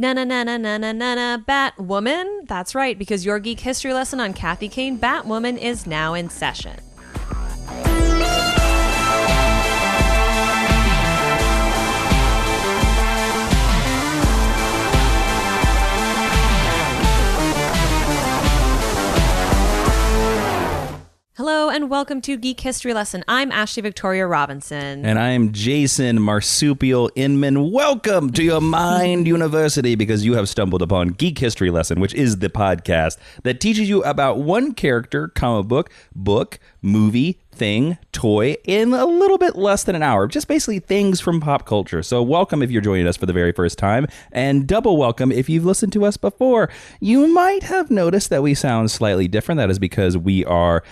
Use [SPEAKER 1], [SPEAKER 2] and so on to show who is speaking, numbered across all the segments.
[SPEAKER 1] Na na na na na na na na Batwoman. That's right, because your geek history lesson on Kate Cain, Batwoman, is now in session. Hello and welcome to Geek History Lesson. I'm Ashley Victoria Robinson.
[SPEAKER 2] And I'm Jason Marsupial Inman. Welcome to your Mind University, because you have stumbled upon Geek History Lesson, which is the podcast that teaches you about one character, comic book, movie, thing, toy, in a little bit less than an hour. Just basically things from pop culture. So welcome if you're joining us for the very first time, and double welcome if you've listened to us before. You might have noticed that we sound slightly different. That is because we are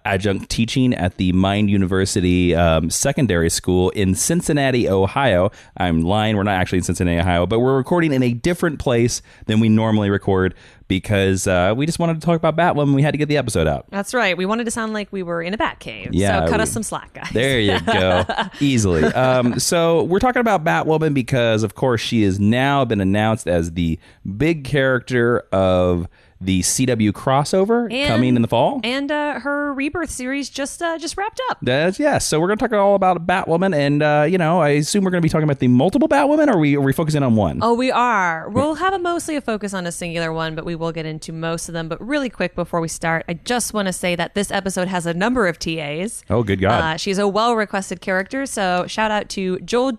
[SPEAKER 2] adjunct teaching at the Mind University Secondary School in Cincinnati, Ohio. I'm lying. We're not actually in Cincinnati, Ohio, but we're recording in a different place than we normally record, because we just wanted to talk about Batwoman. We had to get the episode out.
[SPEAKER 1] That's right. We wanted to sound like we were in a bat cave.
[SPEAKER 2] Yeah,
[SPEAKER 1] so cut us some slack, guys.
[SPEAKER 2] There you go. Easily. So we're talking about Batwoman because, of course, she has now been announced as the big character of the CW crossover coming in the fall. And
[SPEAKER 1] her Rebirth series just wrapped up.
[SPEAKER 2] Yes. So we're going to talk all about Batwoman. And, I assume we're going to be talking about the multiple Batwoman, or are we focusing on one?
[SPEAKER 1] Oh, we are. We'll have mostly a focus on a singular one, but we will get into most of them. But really quick before we start, I just want to say that this episode has a number of TAs.
[SPEAKER 2] Oh, good God.
[SPEAKER 1] She's a well-requested character. So shout out to Joe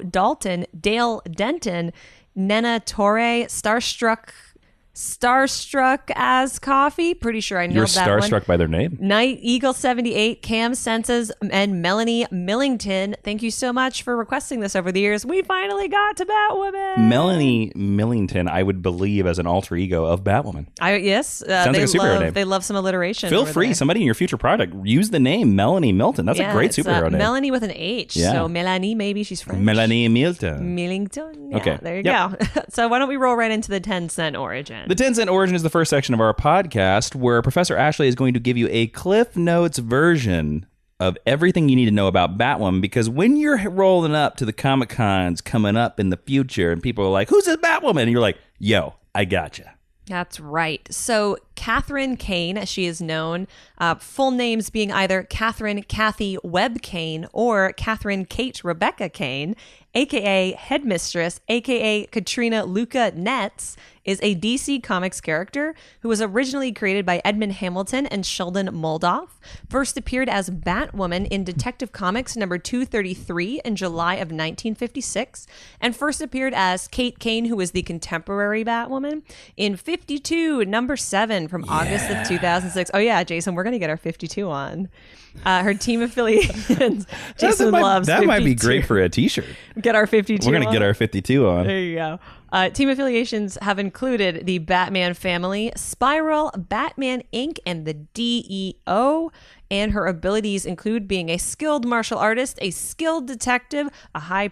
[SPEAKER 1] Dalton, Dale Denton, Nena Torre, Starstruck as Coffee. Pretty sure I nailed that one.
[SPEAKER 2] You're starstruck by their name?
[SPEAKER 1] Night Eagle 78, Cam Senses, and Melanie Millington. Thank you so much for requesting this over the years. We finally got to Batwoman.
[SPEAKER 2] Melanie Millington, I would believe, as an alter ego of Batwoman.
[SPEAKER 1] Yes.
[SPEAKER 2] Sounds like a superhero name.
[SPEAKER 1] They love some alliteration.
[SPEAKER 2] Feel free.
[SPEAKER 1] There.
[SPEAKER 2] Somebody in your future product, use the name Melanie Milton. That's a great superhero name.
[SPEAKER 1] Melanie with an H. Yeah. So Melanie, maybe she's French.
[SPEAKER 2] Melanie Milton.
[SPEAKER 1] Millington. Yeah,
[SPEAKER 2] okay.
[SPEAKER 1] There you go. So why don't we roll right into the 10-cent origin?
[SPEAKER 2] The 10-cent origin is the first section of our podcast, where Professor Ashley is going to give you a Cliff Notes version of everything you need to know about Batwoman, because when you're rolling up to the Comic Cons coming up in the future and people are like, who's this Batwoman? And you're like, yo, I gotcha.
[SPEAKER 1] That's right. So Catherine Kane, as she is known, full names being either Catherine Kathy Webb Kane or Catherine Kate Rebecca Kane, a.k.a. Headmistress, a.k.a. Katrina Luca Netz, is a DC Comics character who was originally created by Edmund Hamilton and Sheldon Moldoff, first appeared as Batwoman in Detective Comics number 233 in July of 1956, and first appeared as Kate Cain, who was the contemporary Batwoman, in 52, number 7 from August of 2006. Oh yeah, Jason, we're going to get our 52 on. Her team affiliations. Jason loves
[SPEAKER 2] that
[SPEAKER 1] 52.
[SPEAKER 2] Might be great for a t-shirt.
[SPEAKER 1] Get our 52
[SPEAKER 2] We're going to get our 52 on.
[SPEAKER 1] There you go. Team affiliations have included the Batman family, Spiral, Batman Inc., and the DEO. And her abilities include being a skilled martial artist, a skilled detective, a high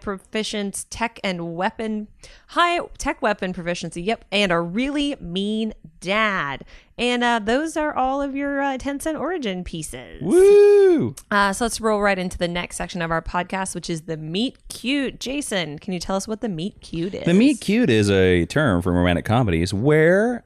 [SPEAKER 1] tech weapon proficiency, and a really mean dad. And those are all of your 10-cent origin pieces.
[SPEAKER 2] Woo!
[SPEAKER 1] So let's roll right into the next section of our podcast, which is the Meet Cute. Jason, can you tell us what the Meet Cute is?
[SPEAKER 2] The Meet Cute is a term from romantic comedies where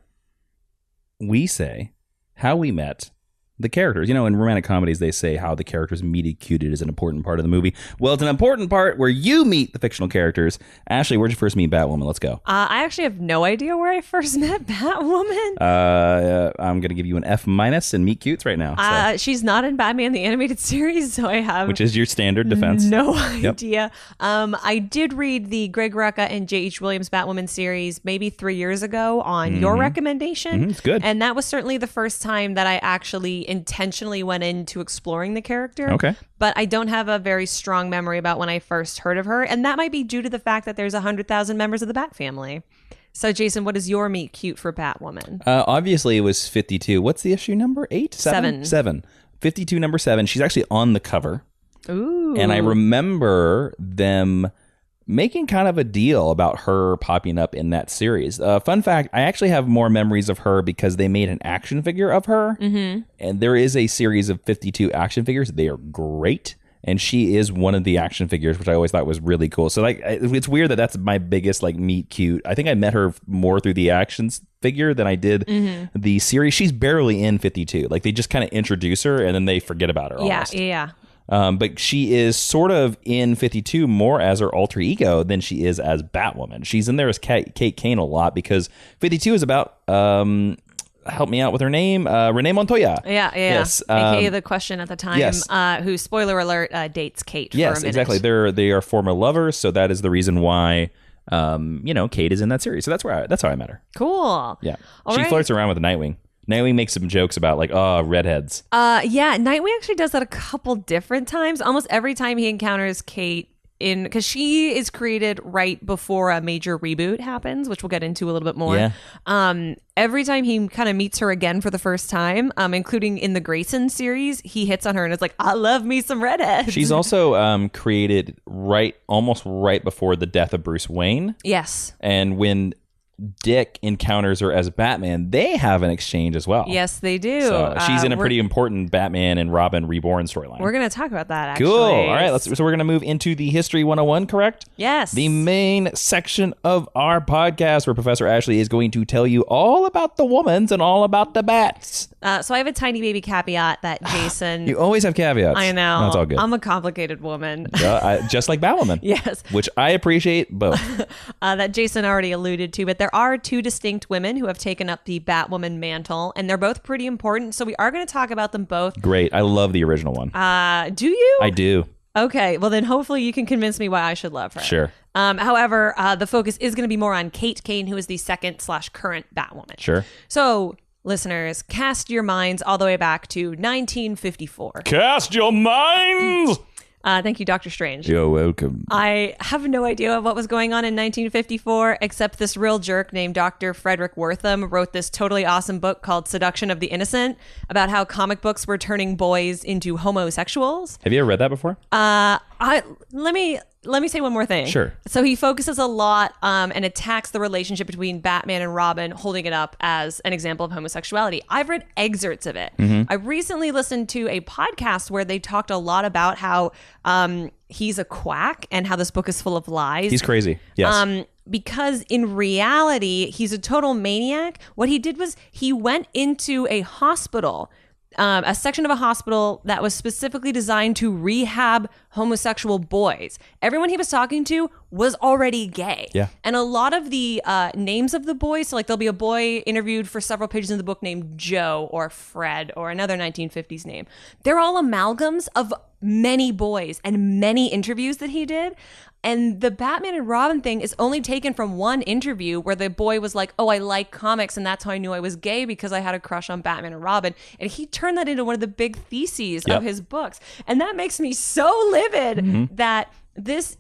[SPEAKER 2] we say how we met the characters. In romantic comedies, they say how the characters meet cuted is an important part of the movie. Well, it's an important part where you meet the fictional characters. Ashley, where'd you first meet Batwoman? Let's go.
[SPEAKER 1] I actually have no idea where I first met Batwoman.
[SPEAKER 2] I'm going to give you an F- in meet cutes right now. So.
[SPEAKER 1] She's not in Batman the Animated Series, so I have...
[SPEAKER 2] Which is your standard defense.
[SPEAKER 1] No idea. I did read the Greg Rucka and J.H. Williams Batwoman series maybe 3 years ago on your recommendation.
[SPEAKER 2] It's good.
[SPEAKER 1] And that was certainly the first time that I actually intentionally went into exploring the character.
[SPEAKER 2] Okay.
[SPEAKER 1] But I don't have a very strong memory about when I first heard of her. And that might be due to the fact that there's 100,000 members of the Bat family. So, Jason, what is your meet cute for Batwoman?
[SPEAKER 2] Obviously, it was 52. What's the issue number? 8? 7? 52, number 7. She's actually on the cover.
[SPEAKER 1] Ooh.
[SPEAKER 2] And I remember them making kind of a deal about her popping up in that series. Fun fact, I actually have more memories of her because they made an action figure of her. Mm-hmm. And there is a series of 52 action figures. They are great. and she is one of the action figures, which I always thought was really cool. So like, it's weird that that's my biggest like meet cute. I think I met her more through the actions figure than I did the series. She's barely in 52. Like they just kind of introduce her and then they forget about her. Almost.
[SPEAKER 1] Yeah.
[SPEAKER 2] But she is sort of in 52 more as her alter ego than she is as Batwoman. She's in there as Kate Cain a lot because 52 is about help me out with her name, Renee Montoya.
[SPEAKER 1] Yeah.
[SPEAKER 2] Yes,
[SPEAKER 1] AKA the Question at the time.
[SPEAKER 2] Yes.
[SPEAKER 1] Who, spoiler alert, dates Kate.
[SPEAKER 2] Yes,
[SPEAKER 1] for a minute.
[SPEAKER 2] exactly. They are former lovers, so that is the reason why Kate is in that series. So that's how I met her.
[SPEAKER 1] Cool.
[SPEAKER 2] Yeah,
[SPEAKER 1] All
[SPEAKER 2] she
[SPEAKER 1] right.
[SPEAKER 2] flirts around with Nightwing. Nightwing makes some jokes about like, redheads.
[SPEAKER 1] Yeah, Nightwing actually does that a couple different times. Almost every time he encounters Kate because she is created right before a major reboot happens, which we'll get into a little bit more.
[SPEAKER 2] Yeah.
[SPEAKER 1] Every time he kind of meets her again for the first time, including in the Grayson series, he hits on her and is like, I love me some redheads.
[SPEAKER 2] She's also created almost right before the death of Bruce Wayne.
[SPEAKER 1] Yes.
[SPEAKER 2] And when Dick encounters her as Batman, they have an exchange as well.
[SPEAKER 1] Yes, they do.
[SPEAKER 2] So she's in a pretty important Batman and Robin Reborn storyline.
[SPEAKER 1] We're going to talk about that, actually.
[SPEAKER 2] Cool. All right. So we're going to move into the History 101, correct?
[SPEAKER 1] Yes.
[SPEAKER 2] The main section of our podcast where Professor Ashley is going to tell you all about the womans and all about the bats.
[SPEAKER 1] So I have a tiny baby caveat that Jason...
[SPEAKER 2] You always have caveats.
[SPEAKER 1] I know.
[SPEAKER 2] That's all good.
[SPEAKER 1] I'm a complicated woman.
[SPEAKER 2] Just like Batwoman.
[SPEAKER 1] Yes.
[SPEAKER 2] Which I appreciate both.
[SPEAKER 1] That Jason already alluded to, but there are two distinct women who have taken up the Batwoman mantle, and they're both pretty important, so we are going to talk about them both.
[SPEAKER 2] Great. I love the original one.
[SPEAKER 1] Do you?
[SPEAKER 2] I do.
[SPEAKER 1] Okay, well then hopefully you can convince me why I should love her.
[SPEAKER 2] Sure.
[SPEAKER 1] However, the focus is going to be more on Kate Cain, who is the second/current Batwoman.
[SPEAKER 2] Sure.
[SPEAKER 1] So, listeners, cast your minds all the way back to 1954.
[SPEAKER 2] Cast your minds!
[SPEAKER 1] Thank you, Dr. Strange.
[SPEAKER 2] You're welcome.
[SPEAKER 1] I have no idea what was going on in 1954, except this real jerk named Dr. Frederick Wortham wrote this totally awesome book called Seduction of the Innocent about how comic books were turning boys into homosexuals.
[SPEAKER 2] Have you ever read that before?
[SPEAKER 1] Let me say one more thing.
[SPEAKER 2] Sure.
[SPEAKER 1] So he focuses a lot and attacks the relationship between Batman and Robin, holding it up as an example of homosexuality. I've read excerpts of it. I recently listened to a podcast where they talked a lot about how he's a quack and how this book is full of lies.
[SPEAKER 2] He's crazy. Yes.
[SPEAKER 1] Because in reality, he's a total maniac. What he did was he went into a hospital, a section of a hospital that was specifically designed to rehab homosexual boys. Everyone he was talking to was already gay.
[SPEAKER 2] Yeah.
[SPEAKER 1] And a lot of the names of the boys, so like there'll be a boy interviewed for several pages in the book named Joe or Fred or another 1950s name. They're all amalgams of many boys and many interviews that he did. And the Batman and Robin thing is only taken from one interview where the boy was like, oh, I like comics, and that's how I knew I was gay because I had a crush on Batman and Robin. And he turned that into one of the big theses of his books. And that makes me so livid that this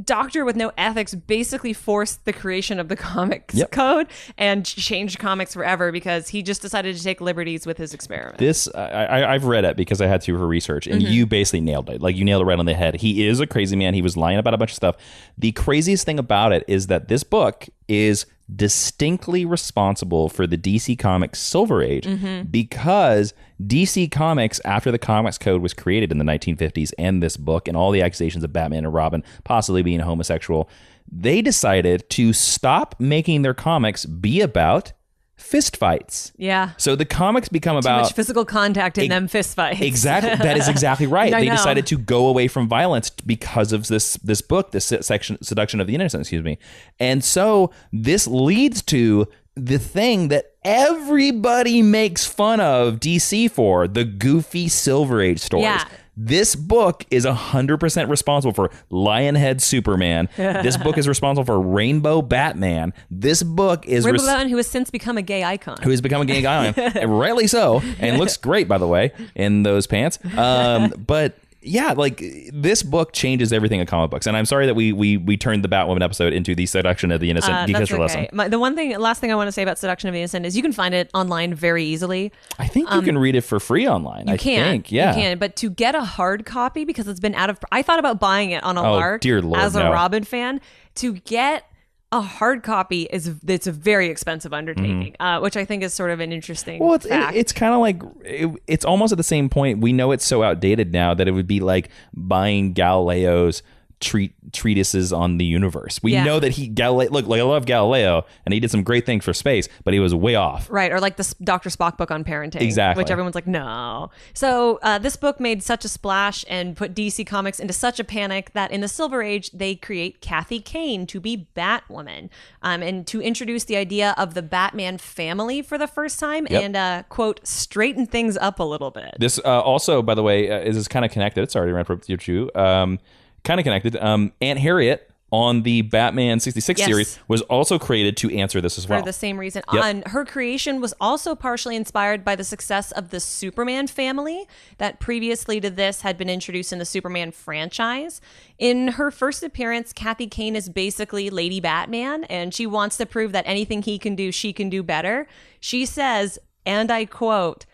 [SPEAKER 1] doctor with no ethics basically forced the creation of the comics code and changed comics forever because he just decided to take liberties with his experiment.
[SPEAKER 2] This, I've read it because I had to for research, and you basically nailed it. Like, you nailed it right on the head. He is a crazy man. He was lying about a bunch of stuff. The craziest thing about it is that this book is distinctly responsible for the DC Comics Silver Age because DC Comics, after the Comics Code was created in the 1950s and this book and all the accusations of Batman and Robin possibly being homosexual, they decided to stop making their comics be about fist fights.
[SPEAKER 1] Yeah.
[SPEAKER 2] So the comics become
[SPEAKER 1] Too
[SPEAKER 2] about
[SPEAKER 1] much physical contact in them fist fights.
[SPEAKER 2] Exactly. That is exactly right.
[SPEAKER 1] I
[SPEAKER 2] They
[SPEAKER 1] know.
[SPEAKER 2] decided to go away from violence because of this book, this section, Seduction of the Innocent, excuse me. And so this leads to the thing that everybody makes fun of DC for, the goofy Silver Age stories.
[SPEAKER 1] Yeah.
[SPEAKER 2] This book is 100% responsible for Lionhead Superman. This book is responsible for Rainbow Batman. This book is
[SPEAKER 1] Rainbow Batman, who has since become a gay icon.
[SPEAKER 2] who has become a gay guy, and rightly so, and looks great, by the way, in those pants. But yeah, like, this book changes everything in comic books, and I'm sorry that we turned the Batwoman episode into the Seduction of the Innocent Geek History lesson.
[SPEAKER 1] Last thing I want to say about Seduction of the Innocent is you can find it online very easily.
[SPEAKER 2] I think you can read it for free online.
[SPEAKER 1] You can, but to get a hard copy, because it's been out of, I thought about buying it on a lark
[SPEAKER 2] dear Lord,
[SPEAKER 1] as a
[SPEAKER 2] no.
[SPEAKER 1] Robin fan, to get a hard copy it's a very expensive undertaking, which I think is sort of an interesting fact.
[SPEAKER 2] It's kind of like it's almost at the same point. We know it's so outdated now that it would be like buying Galileo's treatises on the universe. We know that look, like I love Galileo and he did some great things for space, but he was way off.
[SPEAKER 1] Right, or like the Dr. Spock book on parenting.
[SPEAKER 2] Exactly.
[SPEAKER 1] Which everyone's like, no. So this book made such a splash and put DC Comics into such a panic that in the Silver Age, they create Kate Cain to be Batwoman, and to introduce the idea of the Batman family for the first time and, quote, straighten things up a little bit.
[SPEAKER 2] This also, by the way, is kind of connected. Sorry to interrupt you. Kind of connected. Aunt Harriet on the Batman 66 series was also created to answer this as well.
[SPEAKER 1] For the same reason. And her creation was also partially inspired by the success of the Superman family that previously to this had been introduced in the Superman franchise. In her first appearance, Kate Cain is basically Lady Batman, and she wants to prove that anything he can do, she can do better. She says, and I quote,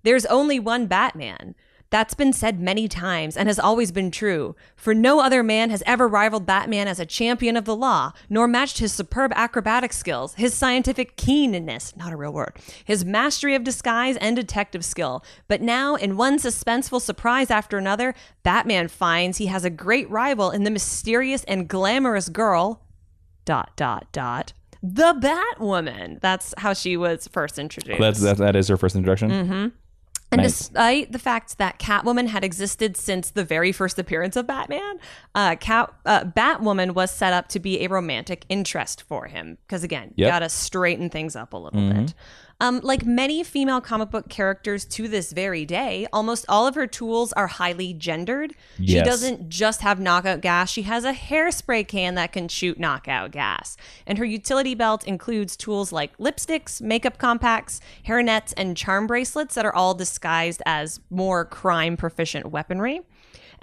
[SPEAKER 1] "There's only one Batman. That's been said many times and has always been true, for no other man has ever rivaled Batman as a champion of the law, nor matched his superb acrobatic skills, his scientific keenness, not a real word, his mastery of disguise and detective skill. But now, in one suspenseful surprise after another, Batman finds he has a great rival in the mysterious and glamorous girl, ... the Batwoman." That's how she was first introduced.
[SPEAKER 2] That is her first introduction?
[SPEAKER 1] Mm-hmm. And despite the fact that Catwoman had existed since the very first appearance of Batman, Batwoman was set up to be a romantic interest for him. Because again, you gotta straighten things up a little bit. Like many female comic book characters to this very day, almost all of her tools are highly gendered. She doesn't just have knockout gas. She has a hairspray can that can shoot knockout gas. And her utility belt includes tools like lipsticks, makeup compacts, hairnets, and charm bracelets that are all disguised as more crime-proficient weaponry.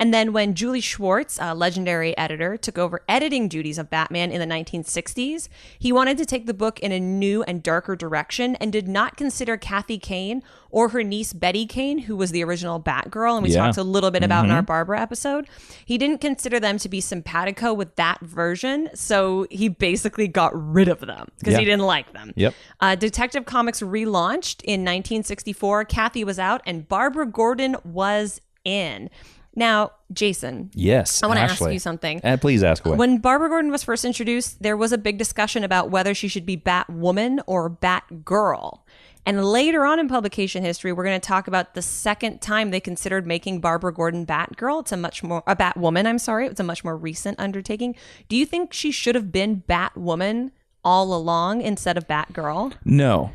[SPEAKER 1] And then when Julie Schwartz, a legendary editor, took over editing duties of Batman in the 1960s, he wanted to take the book in a new and darker direction and did not consider Kate Cain or her niece Betty Cain, who was the original Batgirl, and we talked a little bit about in our Barbara episode. He didn't consider them to be simpatico with that version, so he basically got rid of them because he didn't like them. Detective Comics relaunched in 1964. Kathy was out, and Barbara Gordon was in. Now, Jason.
[SPEAKER 2] Yes,
[SPEAKER 1] I want to ask you something.
[SPEAKER 2] Please ask away.
[SPEAKER 1] When Barbara Gordon was first introduced, there was a big discussion about whether she should be Batwoman or Batgirl. And later on in publication history, we're going to talk about the second time they considered making Barbara Gordon Batgirl. It's a Batwoman, I'm sorry. It's a much more recent undertaking. Do you think she should have been Batwoman all along instead of Batgirl?
[SPEAKER 2] No.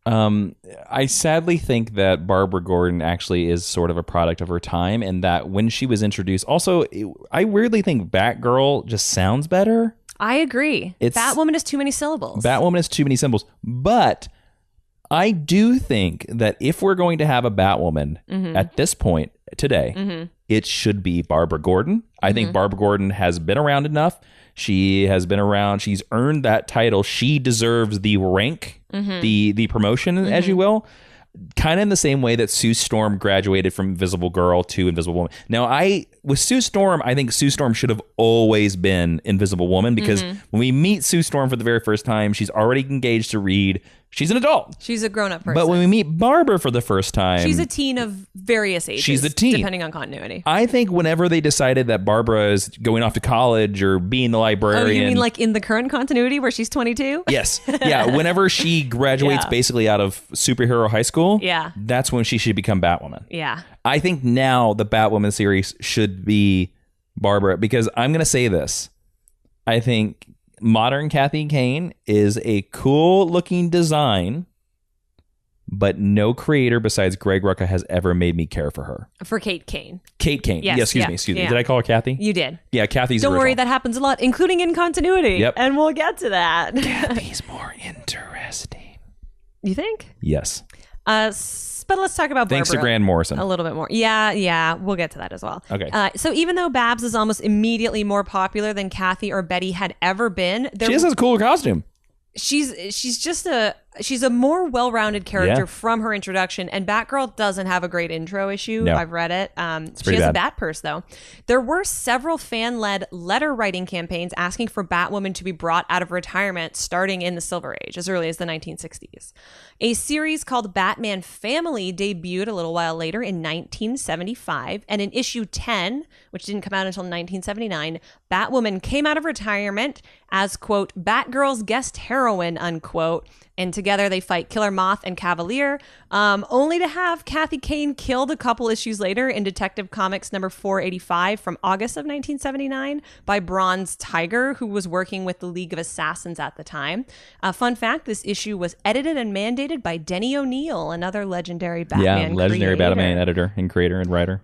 [SPEAKER 2] I sadly think that Barbara Gordon actually is sort of a product of her time, and that when she was introduced, also, I weirdly think Batgirl just sounds better.
[SPEAKER 1] I agree. Batwoman is too many syllables.
[SPEAKER 2] But I do think that if we're going to have a Batwoman at this point today, it should be Barbara Gordon. I think Barbara Gordon has been around enough. She has been around. She's earned that title. She deserves the rank, the promotion, as you will. Kind of in the same way that Sue Storm graduated from Invisible Girl to Invisible Woman. Now, with Sue Storm, I think Sue Storm should have always been Invisible Woman, because when we meet Sue Storm for the very first time, she's already engaged to Reed. She's an adult.
[SPEAKER 1] She's a grown-up person.
[SPEAKER 2] But when we meet Barbara for the first time...
[SPEAKER 1] she's a teen of various ages.
[SPEAKER 2] She's a teen.
[SPEAKER 1] Depending on continuity.
[SPEAKER 2] I think whenever they decided that Barbara is going off to college or being the librarian...
[SPEAKER 1] Oh, you mean like in the current continuity where she's 22?
[SPEAKER 2] Yes. Yeah, whenever she graduates basically out of superhero high school, that's when she should become Batwoman.
[SPEAKER 1] Yeah.
[SPEAKER 2] I think now the Batwoman series should be Barbara, because I'm going to say this. I think... modern Kate Cain is a cool looking design, but no creator besides Greg Rucka has ever made me care for her.
[SPEAKER 1] For Kate Cain.
[SPEAKER 2] Kate Cain. Yes, excuse me. Did I call her Kathy?
[SPEAKER 1] You did.
[SPEAKER 2] Yeah, Kathy's
[SPEAKER 1] Don't
[SPEAKER 2] original.
[SPEAKER 1] worry, that happens a lot, including in continuity.
[SPEAKER 2] Yep.
[SPEAKER 1] And we'll get to that.
[SPEAKER 2] Kathy's more interesting.
[SPEAKER 1] You think?
[SPEAKER 2] Yes.
[SPEAKER 1] But let's talk about Barbara.
[SPEAKER 2] Thanks to Grant Morrison.
[SPEAKER 1] A little bit more. Yeah. We'll get to that as well.
[SPEAKER 2] Okay.
[SPEAKER 1] So even though Babs is almost immediately more popular than Kathy or Betty had ever been,
[SPEAKER 2] she just has a cooler costume.
[SPEAKER 1] She's just a she's a more well-rounded character
[SPEAKER 2] Yeah.
[SPEAKER 1] from her introduction, and Batgirl doesn't have a great intro issue.
[SPEAKER 2] No.
[SPEAKER 1] I've read it. She
[SPEAKER 2] pretty
[SPEAKER 1] has a
[SPEAKER 2] bad.
[SPEAKER 1] bat purse, though. There were several fan-led letter-writing campaigns asking for Batwoman to be brought out of retirement starting in the Silver Age, as early as the 1960s. A series called Batman Family debuted a little while later in 1975, and in issue 10, which didn't come out until 1979, Batwoman came out of retirement as, quote, Batgirl's guest heroine, unquote, and together they fight Killer Moth and Cavalier, only to have Kathy Kane killed a couple issues later in Detective Comics number 485 from August of 1979 by Bronze Tiger, who was working with the League of Assassins at the time. Fun fact, this issue was edited and mandated by Denny O'Neil, another legendary Batman
[SPEAKER 2] legendary
[SPEAKER 1] creator.
[SPEAKER 2] Batman editor and creator and writer.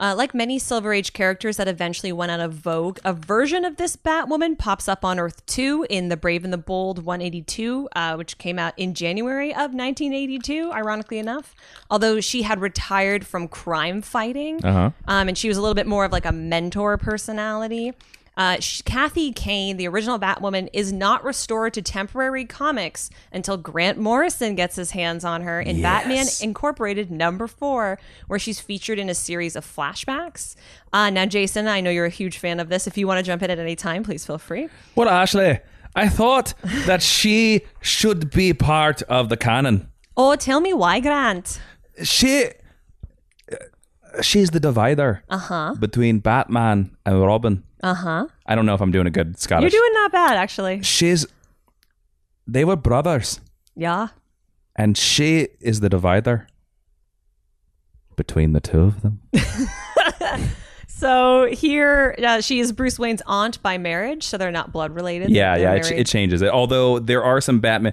[SPEAKER 1] Like many Silver Age characters that eventually went out of vogue, a version of this Batwoman pops up on Earth 2 in The Brave and the Bold 182, which came out in January of 1982, ironically enough. Although she had retired from crime fighting, and she was a little bit more of like a mentor personality. Kathy Kane, the original Batwoman, is not restored to temporary comics until Grant Morrison gets his hands on her in Batman Incorporated number 4, where she's featured in a series of flashbacks. Now, Jason, I know you're a huge fan of this. If you want to jump in at any time, please feel free.
[SPEAKER 2] Well, Ashley, I thought that she should be part of the canon.
[SPEAKER 1] Oh, tell me why, Grant.
[SPEAKER 2] She's the divider between Batman and Robin. I don't know if I'm doing a good Scottish.
[SPEAKER 1] You're doing not bad, actually.
[SPEAKER 2] They were brothers.
[SPEAKER 1] Yeah.
[SPEAKER 2] And she is the divider between the two of them.
[SPEAKER 1] So here, she is Bruce Wayne's aunt by marriage, so they're not blood related.
[SPEAKER 2] Yeah, it changes it. Although there are some Batman.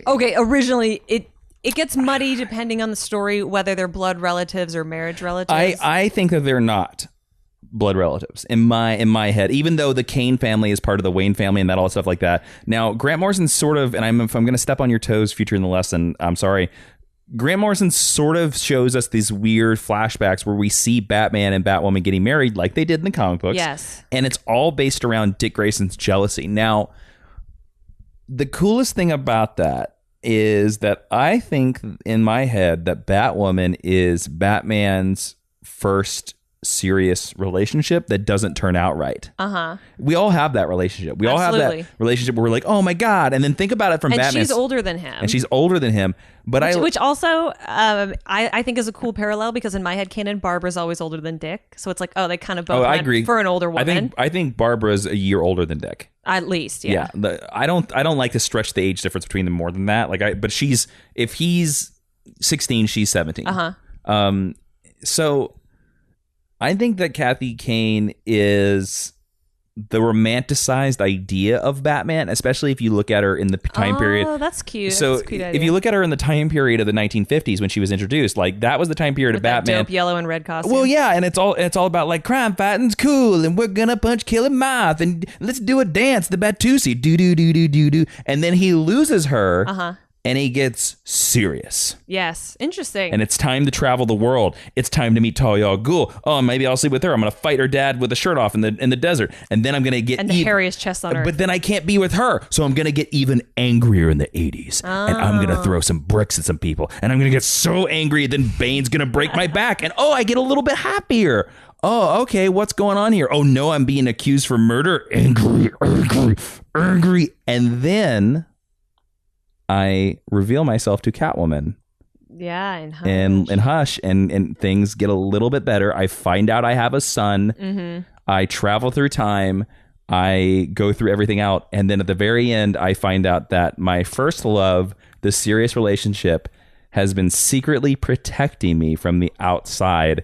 [SPEAKER 1] Okay, originally it gets muddy depending on the story, whether they're blood relatives or marriage relatives.
[SPEAKER 2] I think that they're not blood relatives in my head, even though the Kane family is part of the Wayne family and that all stuff like that. Now, Grant Morrison sort of, and if I'm going to step on your toes future in the lesson, I'm sorry. Grant Morrison sort of shows us these weird flashbacks where we see Batman and Batwoman getting married like they did in the comic books.
[SPEAKER 1] Yes. And
[SPEAKER 2] it's all based around Dick Grayson's jealousy. Now, the coolest thing about that is that I think in my head that Batwoman is Batman's first serious relationship that doesn't turn out right. We all have that relationship. We all have that relationship where we're like, oh my God. And then think about it from Batman.
[SPEAKER 1] And she's older than him.
[SPEAKER 2] But
[SPEAKER 1] which also I think is a cool parallel, because in my head canon, Barbara's always older than Dick. So it's like, oh, they kind of both went for an older woman.
[SPEAKER 2] I think Barbara's a year older than Dick.
[SPEAKER 1] At least, yeah.
[SPEAKER 2] I don't like to stretch the age difference between them more than that. But if he's 16, she's 17. So I think that Kathy Kane is the romanticized idea of Batman, especially if you look at her in the time period.
[SPEAKER 1] Oh, that's cute.
[SPEAKER 2] So
[SPEAKER 1] that's a cute idea.
[SPEAKER 2] If you look at her in the time period of the 1950s when she was introduced, like that was the time period of Batman.
[SPEAKER 1] That dope yellow and red costume.
[SPEAKER 2] Well, yeah, and it's all about like crime fighting's cool, and we're gonna punch Killing Moth, and let's do a dance, the Batusi, do do do do do do, and then he loses her. And he gets serious.
[SPEAKER 1] Yes. Interesting.
[SPEAKER 2] And it's time to travel the world. It's time to meet Talia al Ghul. Oh, maybe I'll sleep with her. I'm going to fight her dad with a shirt off in the desert. And then I'm going to get...
[SPEAKER 1] And the hairiest chest on earth.
[SPEAKER 2] But then I can't be with her. So I'm going to get even angrier in the 80s. And I'm going to throw some bricks at some people. And I'm going to get so angry, then Bane's going to break my back. And I get a little bit happier. Oh, okay, what's going on here? Oh, no, I'm being accused for murder. Angry. And then I reveal myself to Catwoman.
[SPEAKER 1] Yeah, in Hush.
[SPEAKER 2] And Hush, and things get a little bit better. I find out I have a son. I travel through time. I go through everything out. And then at the very end, I find out that my first love, the serious relationship, has been secretly protecting me from the outside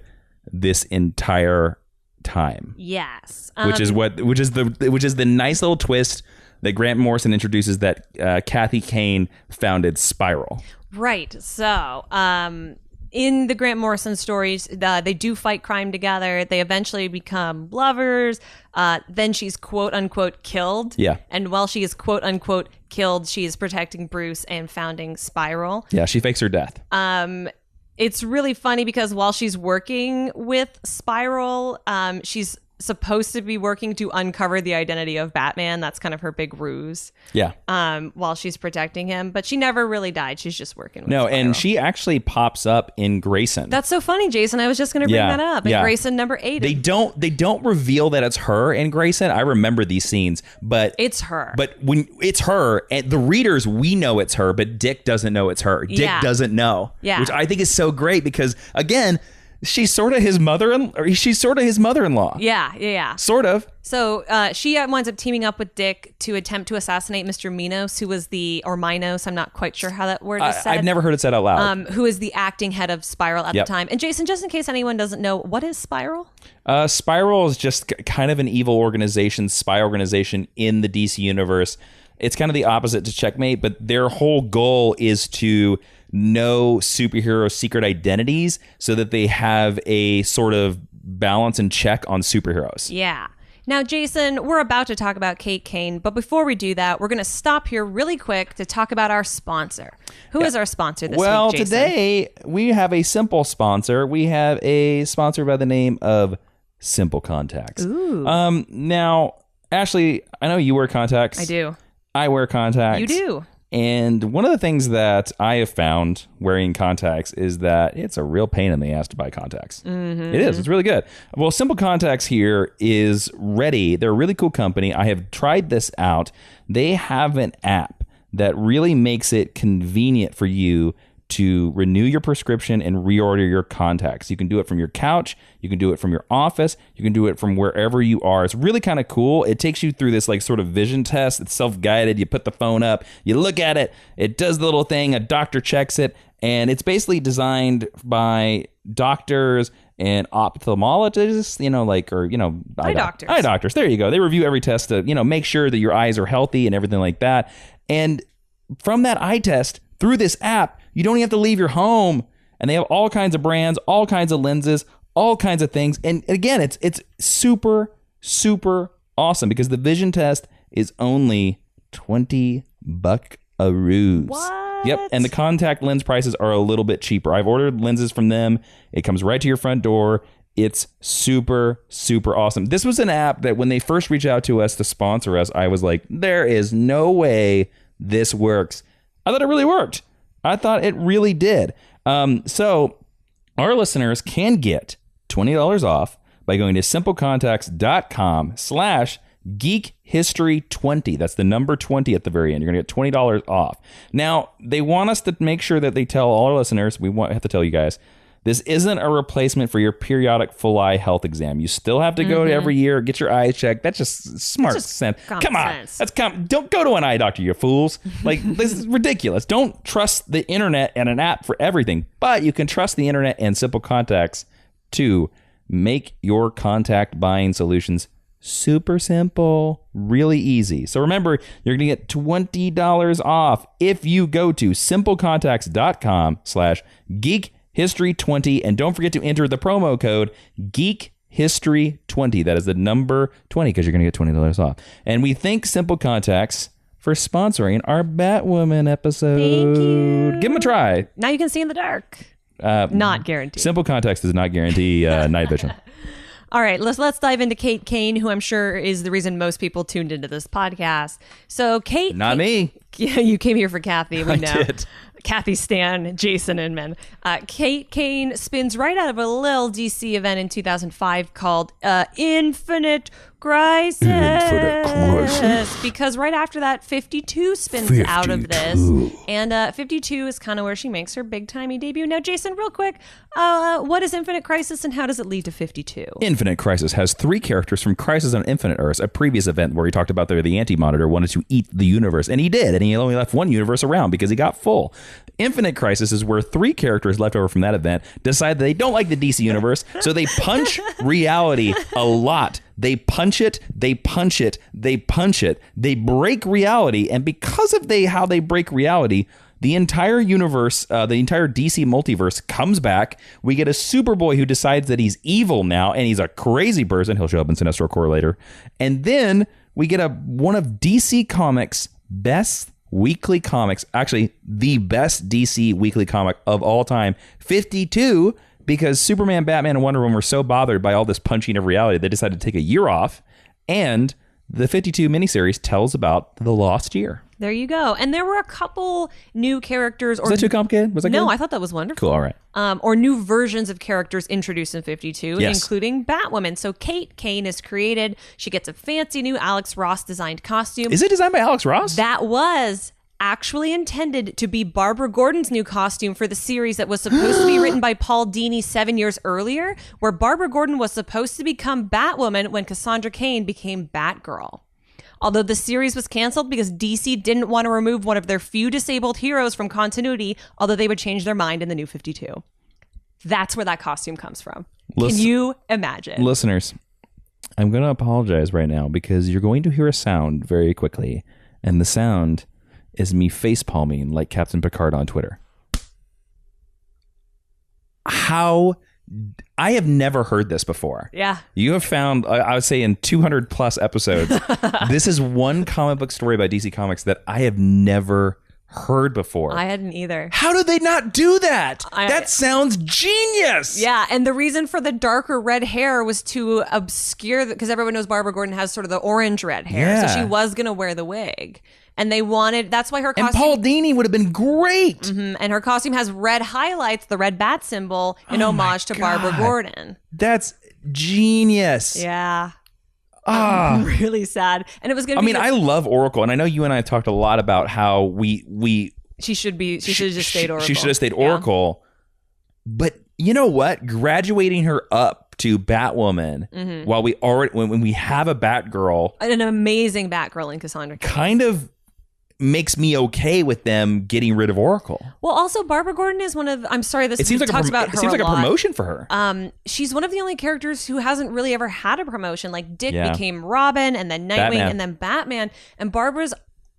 [SPEAKER 2] this entire time.
[SPEAKER 1] Yes.
[SPEAKER 2] Which is the nice little twist that Grant Morrison introduces, that Kathy Kane founded Spiral.
[SPEAKER 1] Right. So, in the Grant Morrison stories, they do fight crime together. They eventually become lovers. Then she's quote unquote killed.
[SPEAKER 2] Yeah.
[SPEAKER 1] And while she is quote unquote killed, she is protecting Bruce and founding Spiral.
[SPEAKER 2] Yeah, she fakes her death.
[SPEAKER 1] It's really funny because while she's working with Spiral, she's supposed to be working to uncover the identity of Batman. That's kind of her big ruse.
[SPEAKER 2] Yeah.
[SPEAKER 1] While she's protecting him, but she never really died. She's just working with
[SPEAKER 2] No,
[SPEAKER 1] Spiral.
[SPEAKER 2] and she actually pops up in Grayson.
[SPEAKER 1] That's so funny, Jason. I was just going to bring that up. In Grayson number 8.
[SPEAKER 2] They don't reveal that it's her in Grayson. I remember these scenes, but
[SPEAKER 1] it's her.
[SPEAKER 2] But when it's her, and the readers, we know it's her, but Dick doesn't know it's her. Dick doesn't know. Yeah. Which I think is so great because, again, she's sort of his mother-in-law.
[SPEAKER 1] Yeah.
[SPEAKER 2] Sort of.
[SPEAKER 1] So she winds up teaming up with Dick to attempt to assassinate Mr. Minos, who was Minos, I'm not quite sure how that word is said.
[SPEAKER 2] I've never heard it said out loud.
[SPEAKER 1] Who is the acting head of Spiral at the time. And Jason, just in case anyone doesn't know, what is Spiral?
[SPEAKER 2] Spiral is just kind of an evil organization, spy organization in the DC universe. It's kind of the opposite to Checkmate, but their whole goal is to know superhero secret identities so that they have a sort of balance and check on superheroes.
[SPEAKER 1] Yeah. Now, Jason, we're about to talk about Kate Cain, but before we do that, we're going to stop here really quick to talk about our sponsor. Who is our sponsor this week, Jason? Well,
[SPEAKER 2] today we have a simple sponsor. We have a sponsor by the name of Simple Contacts.
[SPEAKER 1] Ooh.
[SPEAKER 2] Now, Ashley, I know you wear contacts.
[SPEAKER 1] I do.
[SPEAKER 2] I wear contacts.
[SPEAKER 1] You do.
[SPEAKER 2] And one of the things that I have found wearing contacts is that it's a real pain in the ass to buy contacts.
[SPEAKER 1] Mm-hmm.
[SPEAKER 2] It is. It's really good. Well, Simple Contacts here is ready. They're a really cool company. I have tried this out. They have an app that really makes it convenient for you to renew your prescription and reorder your contacts. You can do it from your couch. You can do it from your office. You can do it from wherever you are. It's really kind of cool. It takes you through this like sort of vision test. It's self-guided. You put the phone up, you look at it, it does the little thing, a doctor checks it, and it's basically designed by doctors and ophthalmologists, eye
[SPEAKER 1] doctors.
[SPEAKER 2] Eye doctors. There you go. They review every test to, make sure that your eyes are healthy and everything like that. And from that eye test, through this app, you don't even have to leave your home. And they have all kinds of brands, all kinds of lenses, all kinds of things. And again, it's super, super awesome because the vision test is only $20 buckaroos.
[SPEAKER 1] What?
[SPEAKER 2] Yep. And the contact lens prices are a little bit cheaper. I've ordered lenses from them. It comes right to your front door. It's super, super awesome. This was an app that when they first reached out to us to sponsor us, I was like, there is no way this works. I thought it really worked. I thought it really did. So our listeners can get $20 off by going to simplecontacts.com/geekhistory20. That's the number 20 at the very end. You're going to get $20 off. Now, they want us to make sure that they tell all our listeners, have to tell you guys, this isn't a replacement for your periodic full eye health exam. You still have to go every year, get your eyes checked. That's just smart sense. Come on. Don't go to an eye doctor, you fools. This is ridiculous. Don't trust the internet and an app for everything, but you can trust the internet and Simple Contacts to make your contact buying solutions super simple, really easy. So remember, you're going to get $20 off if you go to simplecontacts.com/geekhistory20, and don't forget to enter the promo code geekhistory20. That is the number 20 because you're going to get $20 off. And we thank Simple Contacts for sponsoring our Batwoman episode.
[SPEAKER 1] Thank you.
[SPEAKER 2] Give them a try.
[SPEAKER 1] Now you can see in the dark. Not guaranteed.
[SPEAKER 2] Simple Contacts does not guarantee night vision.
[SPEAKER 1] All right, let's dive into Kate Cain, who I'm sure is the reason most people tuned into this podcast. So Kate...
[SPEAKER 2] Not me.
[SPEAKER 1] Yeah, you came here for Kathy, we know.
[SPEAKER 2] I did.
[SPEAKER 1] Kathy Stan, Jason Inman. Kate Cain spins right out of a little DC event in 2005 called Infinite Crisis. Because right after that, 52 spins out of this. And 52 is kind of where she makes her big-timey debut. Now, Jason, real quick, what is Infinite Crisis and how does it lead to 52?
[SPEAKER 2] Infinite Crisis has 3 characters from Crisis on Infinite Earths, a previous event where he talked about the Anti-Monitor wanted to eat the universe. And he did. And he only left one universe around because he got full. Infinite Crisis is where 3 characters left over from that event decide that they don't like the DC universe, so they punch reality a lot. They punch it, they punch it, they punch it, they break reality, and because of how they break reality, the entire universe, the entire DC multiverse comes back. We get a Superboy who decides that he's evil now, and he's a crazy person. He'll show up in Sinestro Corps later. And then we get one of DC Comics' best weekly comics, actually the best DC weekly comic of all time, 52, because Superman, Batman, and Wonder Woman were so bothered by all this punching of reality, they decided to take a year off, and the 52 miniseries tells about the lost year.
[SPEAKER 1] There you go. And there were a couple new characters.
[SPEAKER 2] Was that too complicated? Was that
[SPEAKER 1] No,
[SPEAKER 2] good?
[SPEAKER 1] I thought that was wonderful.
[SPEAKER 2] Cool, all right.
[SPEAKER 1] Or new versions of characters introduced in 52,
[SPEAKER 2] Yes.
[SPEAKER 1] including Batwoman. So Kate Cain is created. She gets a fancy new Alex Ross designed costume.
[SPEAKER 2] Is it designed by Alex Ross?
[SPEAKER 1] That was actually intended to be Barbara Gordon's new costume for the series that was supposed to be written by Paul Dini 7 years earlier, where Barbara Gordon was supposed to become Batwoman when Cassandra Cain became Batgirl. Although the series was canceled because DC didn't want to remove one of their few disabled heroes from continuity, although they would change their mind in the new 52. That's where that costume comes from. Can you imagine?
[SPEAKER 2] Listeners, I'm going to apologize right now because you're going to hear a sound very quickly, and the sound is me face-palming like Captain Picard on Twitter. How... I have never heard this before.
[SPEAKER 1] Yeah.
[SPEAKER 2] You have found, I would say in 200 plus episodes, this is one comic book story by DC Comics that I have never heard before.
[SPEAKER 1] I hadn't either.
[SPEAKER 2] How did they not do that? That sounds genius.
[SPEAKER 1] Yeah, and the reason for the darker red hair was to obscure, because everyone knows Barbara Gordon has sort of the orange red hair, so she was going to wear the wig. And they wanted, that's why her costume...
[SPEAKER 2] And Paul Dini would have been great.
[SPEAKER 1] Mm-hmm, and her costume has red highlights, the red bat symbol, in homage to Barbara Gordon.
[SPEAKER 2] That's genius.
[SPEAKER 1] Yeah. I'm really sad. And it was going to be...
[SPEAKER 2] I love Oracle, and I know you and I have talked a lot about how
[SPEAKER 1] She should have just stayed Oracle.
[SPEAKER 2] She should have stayed Oracle. But you know what? Graduating her up to Batwoman while when we have a Batgirl...
[SPEAKER 1] An amazing Batgirl in Cassandra Cain.
[SPEAKER 2] Kind of makes me okay with them getting rid of Oracle.
[SPEAKER 1] Well, also Barbara Gordon is one of... I'm sorry,
[SPEAKER 2] it seems like a promotion for her.
[SPEAKER 1] She's one of the only characters who hasn't really ever had a promotion. Like Dick became Robin, and then Nightwing,
[SPEAKER 2] Batman.
[SPEAKER 1] and then Batman. And Barbara's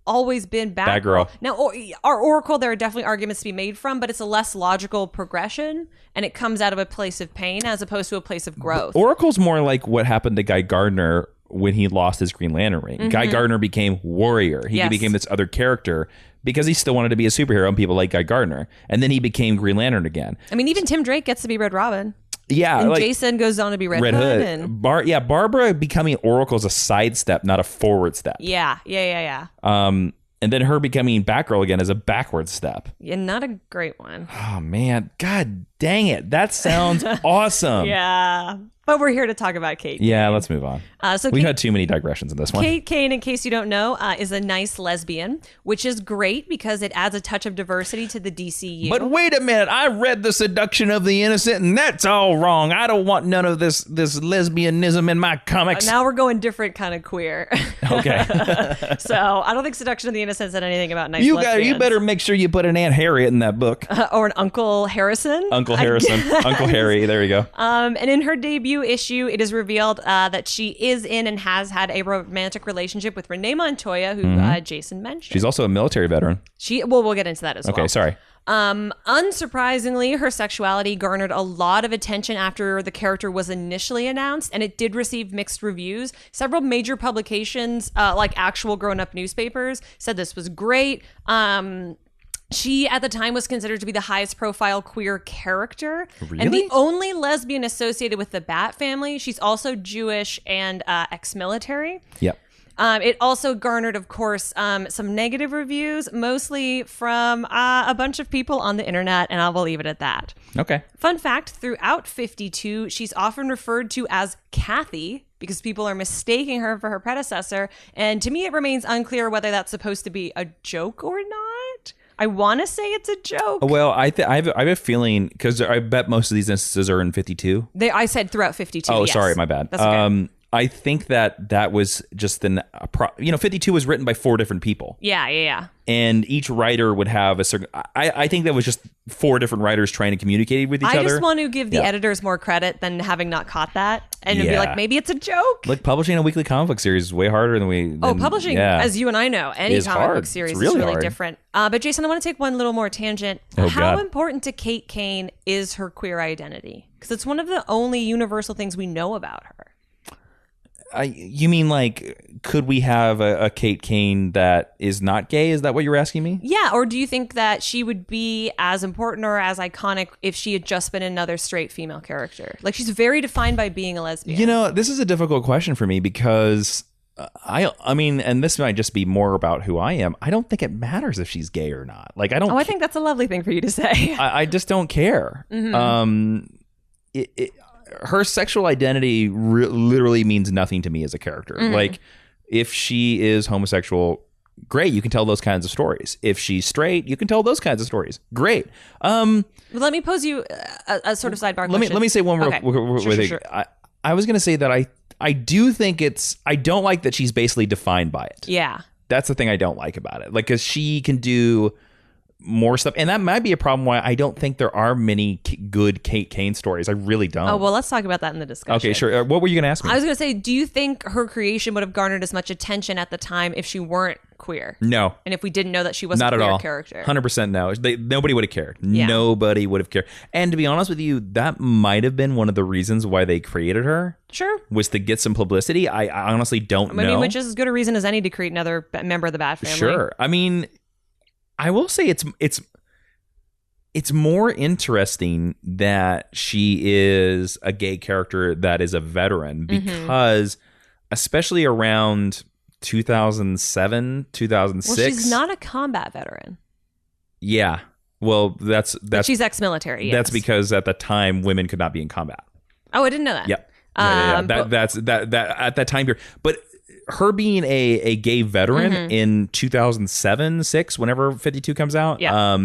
[SPEAKER 1] always been Batgirl.
[SPEAKER 2] Batgirl.
[SPEAKER 1] Now, our Oracle, there are definitely arguments to be made from, but it's a less logical progression, and it comes out of a place of pain as opposed to a place of growth.
[SPEAKER 2] Oracle's more like what happened to Guy Gardner when he lost his Green Lantern ring. Guy Gardner became Warrior. He became this other character because he still wanted to be a superhero, and people like Guy Gardner. And then he became Green Lantern again.
[SPEAKER 1] I mean, even Tim Drake gets to be Red Robin.
[SPEAKER 2] Yeah.
[SPEAKER 1] And Jason goes on to be Red Hood. And...
[SPEAKER 2] Barbara becoming Oracle is a sidestep, not a forward step.
[SPEAKER 1] Yeah.
[SPEAKER 2] And then her becoming Batgirl again is a backward step.
[SPEAKER 1] Yeah, not a great one.
[SPEAKER 2] Oh, man. God dang it. That sounds awesome.
[SPEAKER 1] Yeah. But we're here to talk about Kate.
[SPEAKER 2] Yeah, let's move on. We've had too many digressions in this one.
[SPEAKER 1] Kate Cain, in case you don't know, is a nice lesbian, which is great because it adds a touch of diversity to the DCU.
[SPEAKER 2] But wait a minute. I read The Seduction of the Innocent, and that's all wrong. I don't want none of this lesbianism in my comics.
[SPEAKER 1] Now we're going different kind of queer.
[SPEAKER 2] Okay.
[SPEAKER 1] So I don't think Seduction of the Innocent said anything about nice lesbians.
[SPEAKER 2] You better make sure you put an Aunt Harriet in that book.
[SPEAKER 1] Or an Uncle Harrison.
[SPEAKER 2] Uncle Harrison. Uncle Harry. There you go.
[SPEAKER 1] And in her debut issue, it is revealed that she is in and has had a romantic relationship with Renee Montoya, who Jason mentioned.
[SPEAKER 2] She's also a military veteran.
[SPEAKER 1] We'll get into that as well.
[SPEAKER 2] Okay, sorry.
[SPEAKER 1] Unsurprisingly, her sexuality garnered a lot of attention after the character was initially announced, and it did receive mixed reviews. Several major publications, like actual grown-up newspapers, said this was great. She, at the time, was considered to be the highest profile queer character.
[SPEAKER 2] Really?
[SPEAKER 1] And the only lesbian associated with the Bat family. She's also Jewish and ex-military.
[SPEAKER 2] Yep.
[SPEAKER 1] It also garnered, of course, some negative reviews, mostly from a bunch of people on the internet, and I will leave it at that.
[SPEAKER 2] Okay.
[SPEAKER 1] Fun fact, throughout 52, she's often referred to as Kathy because people are mistaking her for her predecessor. And to me, it remains unclear whether that's supposed to be a joke or not. I want to say it's a joke.
[SPEAKER 2] Well, I have a feeling, because I bet most of these instances are in 52.
[SPEAKER 1] I said throughout 52.
[SPEAKER 2] Oh,
[SPEAKER 1] yes.
[SPEAKER 2] sorry, my bad.
[SPEAKER 1] That's okay.
[SPEAKER 2] I think that was just 52 was written by 4 different people.
[SPEAKER 1] Yeah.
[SPEAKER 2] And each writer would have a certain... I think that was just 4 different writers trying to communicate with each other.
[SPEAKER 1] I just want to give the editors more credit than having not caught that. And be like, maybe it's a joke.
[SPEAKER 2] Look, publishing a weekly comic book series is way harder than
[SPEAKER 1] publishing, as you and I know, any comic book series is really different. But Jason, I want to take one little more tangent. How important to Kate Cain is her queer identity? Because it's one of the only universal things we know about her.
[SPEAKER 2] You mean like, could we have a Kate Cain that is not gay? Is that what you were asking me?
[SPEAKER 1] Yeah, or do you think that she would be as important or as iconic if she had just been another straight female character? Like, she's very defined by being a lesbian.
[SPEAKER 2] You know, this is a difficult question for me because I mean, and this might just be more about who I am. I don't think it matters if she's gay or not. Like, I don't.
[SPEAKER 1] Oh, I think that's a lovely thing for you to say.
[SPEAKER 2] I just don't care. Her sexual identity literally means nothing to me as a character. Like, if she is homosexual, great, you can tell those kinds of stories. If she's straight, you can tell those kinds of stories. Great.
[SPEAKER 1] Let me pose you a sort of sidebar question.
[SPEAKER 2] Let me say one more thing.
[SPEAKER 1] Sure.
[SPEAKER 2] I was going to say that I do think I don't like that she's basically defined by it.
[SPEAKER 1] Yeah.
[SPEAKER 2] That's the thing I don't like about it. Like, because she can do more stuff, and that might be a problem why I don't think there are many good Kate Cain stories. I really don't.
[SPEAKER 1] Oh, well, let's talk about that in the discussion.
[SPEAKER 2] Okay, sure. What were you going to ask me?
[SPEAKER 1] I was going to say, do you think her creation would have garnered as much attention at the time if she weren't queer?
[SPEAKER 2] No.
[SPEAKER 1] And if we didn't know that she was
[SPEAKER 2] not
[SPEAKER 1] a queer
[SPEAKER 2] at all.
[SPEAKER 1] Character?
[SPEAKER 2] 100% no. Nobody would have cared.
[SPEAKER 1] Yeah.
[SPEAKER 2] Nobody would have cared. And to be honest with you, that might have been one of the reasons why they created her.
[SPEAKER 1] Sure.
[SPEAKER 2] Was to get some publicity. I honestly don't know.
[SPEAKER 1] I mean, which is as good a reason as any to create another member of the Bat family.
[SPEAKER 2] Sure. I mean, I will say it's more interesting that she is a gay character that is a veteran because especially around 2007, 2006.
[SPEAKER 1] Well, she's not a combat veteran.
[SPEAKER 2] Yeah. Well, that's
[SPEAKER 1] she's ex-military. Yes.
[SPEAKER 2] That's because at the time women could not be in combat.
[SPEAKER 1] Oh, I didn't know that.
[SPEAKER 2] Yep. Yeah. That's at that time period. But her being a gay veteran in 2007, 6, whenever 52 comes out.
[SPEAKER 1] Yeah.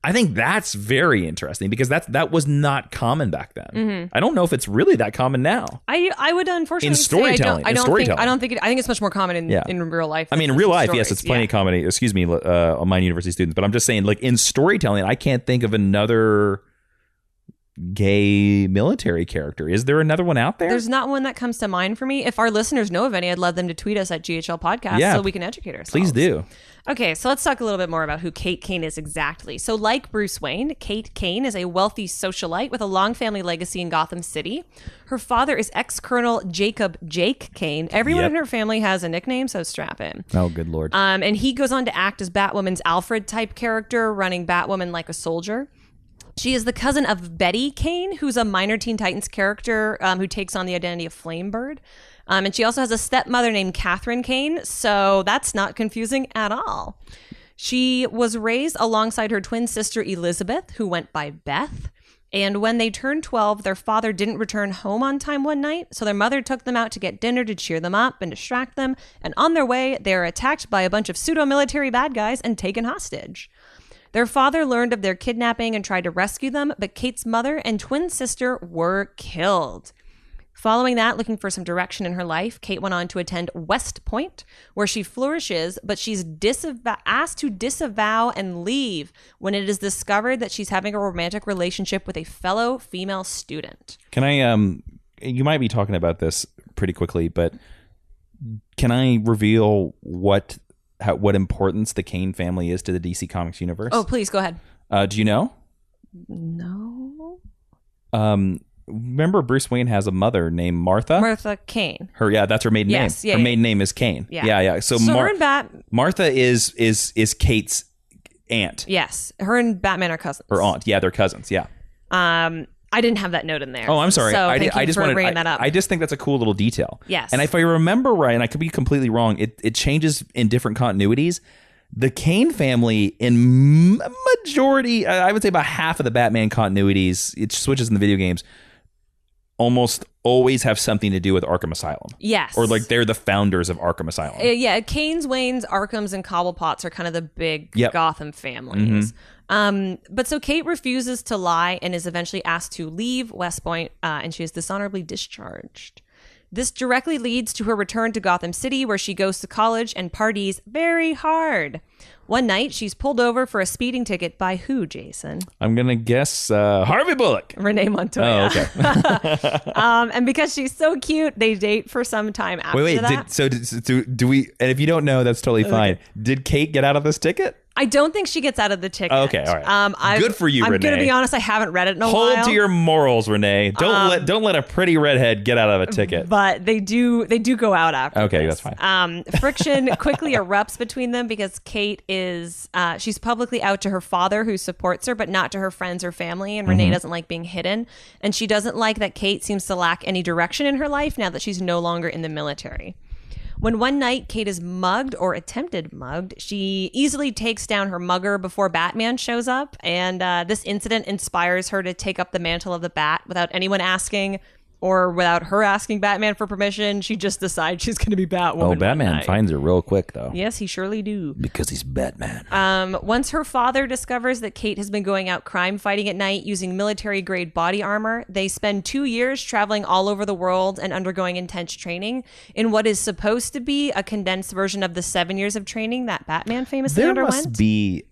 [SPEAKER 2] I think that's very interesting because that was not common back then. I don't know if it's really that common now.
[SPEAKER 1] I would unfortunately
[SPEAKER 2] in storytelling.
[SPEAKER 1] I think it's much more common in real life.
[SPEAKER 2] I mean, in real life, yes, it's plenty of comedy. Excuse me, my university students, but I'm just saying, like, in storytelling, I can't think of another gay military character. Is there another one out there?
[SPEAKER 1] There's not one that comes to mind for me. If our listeners know of any, I'd love them to tweet us at GHL Podcast so we can educate ourselves.
[SPEAKER 2] Please do.
[SPEAKER 1] Okay, so let's talk a little bit more about who Kate Cain is exactly. So like Bruce Wayne, Kate Cain is a wealthy socialite with a long family legacy in Gotham City. Her father is ex-Colonel Jacob "Jake" Cain. Everyone in her family has a nickname, so strap in.
[SPEAKER 2] Oh, good Lord.
[SPEAKER 1] And he goes on to act as Batwoman's Alfred-type character, running Batwoman like a soldier. She is the cousin of Betty Cain, who's a minor Teen Titans character who takes on the identity of Flamebird. And she also has a stepmother named Catherine Cain, so that's not confusing at all. She was raised alongside her twin sister Elizabeth, who went by Beth. And when they turned 12, their father didn't return home on time one night, so their mother took them out to get dinner to cheer them up and distract them. And on their way, they were attacked by a bunch of pseudo-military bad guys and taken hostage. Their father learned of their kidnapping and tried to rescue them, but Kate's mother and twin sister were killed. Following that, looking for some direction in her life, Kate went on to attend West Point, where she flourishes, but she's asked to disavow and leave when it is discovered that she's having a romantic relationship with a fellow female student.
[SPEAKER 2] Can I, you might be talking about this pretty quickly, but can I reveal what importance the Kane family is to the DC Comics universe?
[SPEAKER 1] Oh, please, go ahead.
[SPEAKER 2] Do you know?
[SPEAKER 1] No.
[SPEAKER 2] Remember Bruce Wayne has a mother named Martha?
[SPEAKER 1] Martha Kane.
[SPEAKER 2] That's her maiden name.
[SPEAKER 1] Yeah,
[SPEAKER 2] her maiden name is Kane. Yeah. So
[SPEAKER 1] her and
[SPEAKER 2] Martha is Kate's aunt.
[SPEAKER 1] Yes. Her and Batman are cousins.
[SPEAKER 2] Her aunt. Yeah, they're cousins. Yeah.
[SPEAKER 1] I didn't have that note in there.
[SPEAKER 2] Oh, I'm sorry.
[SPEAKER 1] So
[SPEAKER 2] I just wanted
[SPEAKER 1] bringing that up.
[SPEAKER 2] I just think that's a cool little detail.
[SPEAKER 1] Yes.
[SPEAKER 2] And if I remember right, and I could be completely wrong, it changes in different continuities. The Kane family, in majority, I would say about half of the Batman continuities, it switches in the video games, almost always have something to do with Arkham Asylum.
[SPEAKER 1] Yes.
[SPEAKER 2] Or like they're the founders of Arkham Asylum.
[SPEAKER 1] Yeah, Kane's, Wayne's, Arkham's, and Cobblepots are kind of the big Gotham families. But so Kate refuses to lie and is eventually asked to leave West Point, and she is dishonorably discharged. This directly leads to her return to Gotham City, where she goes to college and parties very hard. One night, she's pulled over for a speeding ticket by who, Jason?
[SPEAKER 2] I'm going to guess Harvey Bullock.
[SPEAKER 1] Renee Montoya.
[SPEAKER 2] Oh, okay.
[SPEAKER 1] And because she's so cute, they date for some time after that.
[SPEAKER 2] Do we, and if you don't know, that's totally fine. Did Kate get out of this ticket?
[SPEAKER 1] I don't think she gets out of the ticket.
[SPEAKER 2] Okay, all right. Good for you,
[SPEAKER 1] I'm
[SPEAKER 2] Renee.
[SPEAKER 1] going to be honest, I haven't read it in a while.
[SPEAKER 2] Hold to your morals, Renee. Don't let a pretty redhead get out of a ticket.
[SPEAKER 1] But they do go out after.
[SPEAKER 2] Okay,
[SPEAKER 1] this.
[SPEAKER 2] that's fine.
[SPEAKER 1] Friction quickly erupts between them because Kate is she's publicly out to her father, who supports her, but not to her friends or family. And Renee doesn't like being hidden, and she doesn't like that Kate seems to lack any direction in her life now that she's no longer in the military. When one night Kate is mugged or attempted mugged, she easily takes down her mugger before Batman shows up. And this incident inspires her to take up the mantle of the Bat without anyone asking or without her asking Batman for permission. She just decides she's going to be Batwoman.
[SPEAKER 2] Oh, Batman finds her real quick, though.
[SPEAKER 1] Yes, he surely do.
[SPEAKER 2] Because he's Batman.
[SPEAKER 1] Once her father discovers that Kate has been going out crime fighting at night using military-grade body armor, they spend 2 years traveling all over the world and undergoing intense training in what is supposed to be a condensed version of the 7 years of training that Batman famously underwent.
[SPEAKER 2] There must be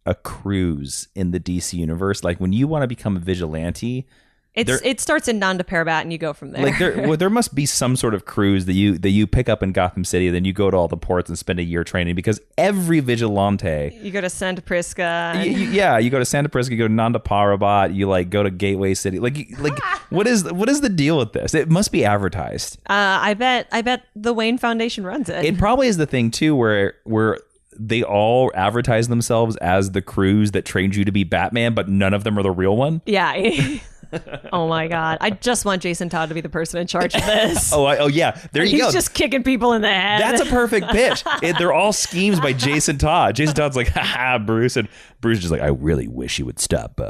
[SPEAKER 2] a cruise in the DC universe. Like, when you want to become a vigilante...
[SPEAKER 1] It starts in Nanda Parbat and you go from there.
[SPEAKER 2] Like there must be some sort of cruise that you pick up in Gotham City, then you go to all the ports and spend a year training, because every vigilante,
[SPEAKER 1] you go to Santa Prisca.
[SPEAKER 2] You go to Santa Prisca, you go to Nanda Parbat, you like go to Gateway City. Like what is the deal with this? It must be advertised.
[SPEAKER 1] I bet the Wayne Foundation runs it.
[SPEAKER 2] It probably is the thing too, where they all advertise themselves as the cruise that trains you to be Batman, but none of them are the real one.
[SPEAKER 1] Yeah. Oh my God. I just want Jason Todd to be the person in charge of this.
[SPEAKER 2] Oh yeah. There you go.
[SPEAKER 1] He's just kicking people in the head.
[SPEAKER 2] That's a perfect pitch. They're all schemes by Jason Todd. Jason Todd's like, haha, Bruce. And Bruce is just like, I really wish you would stop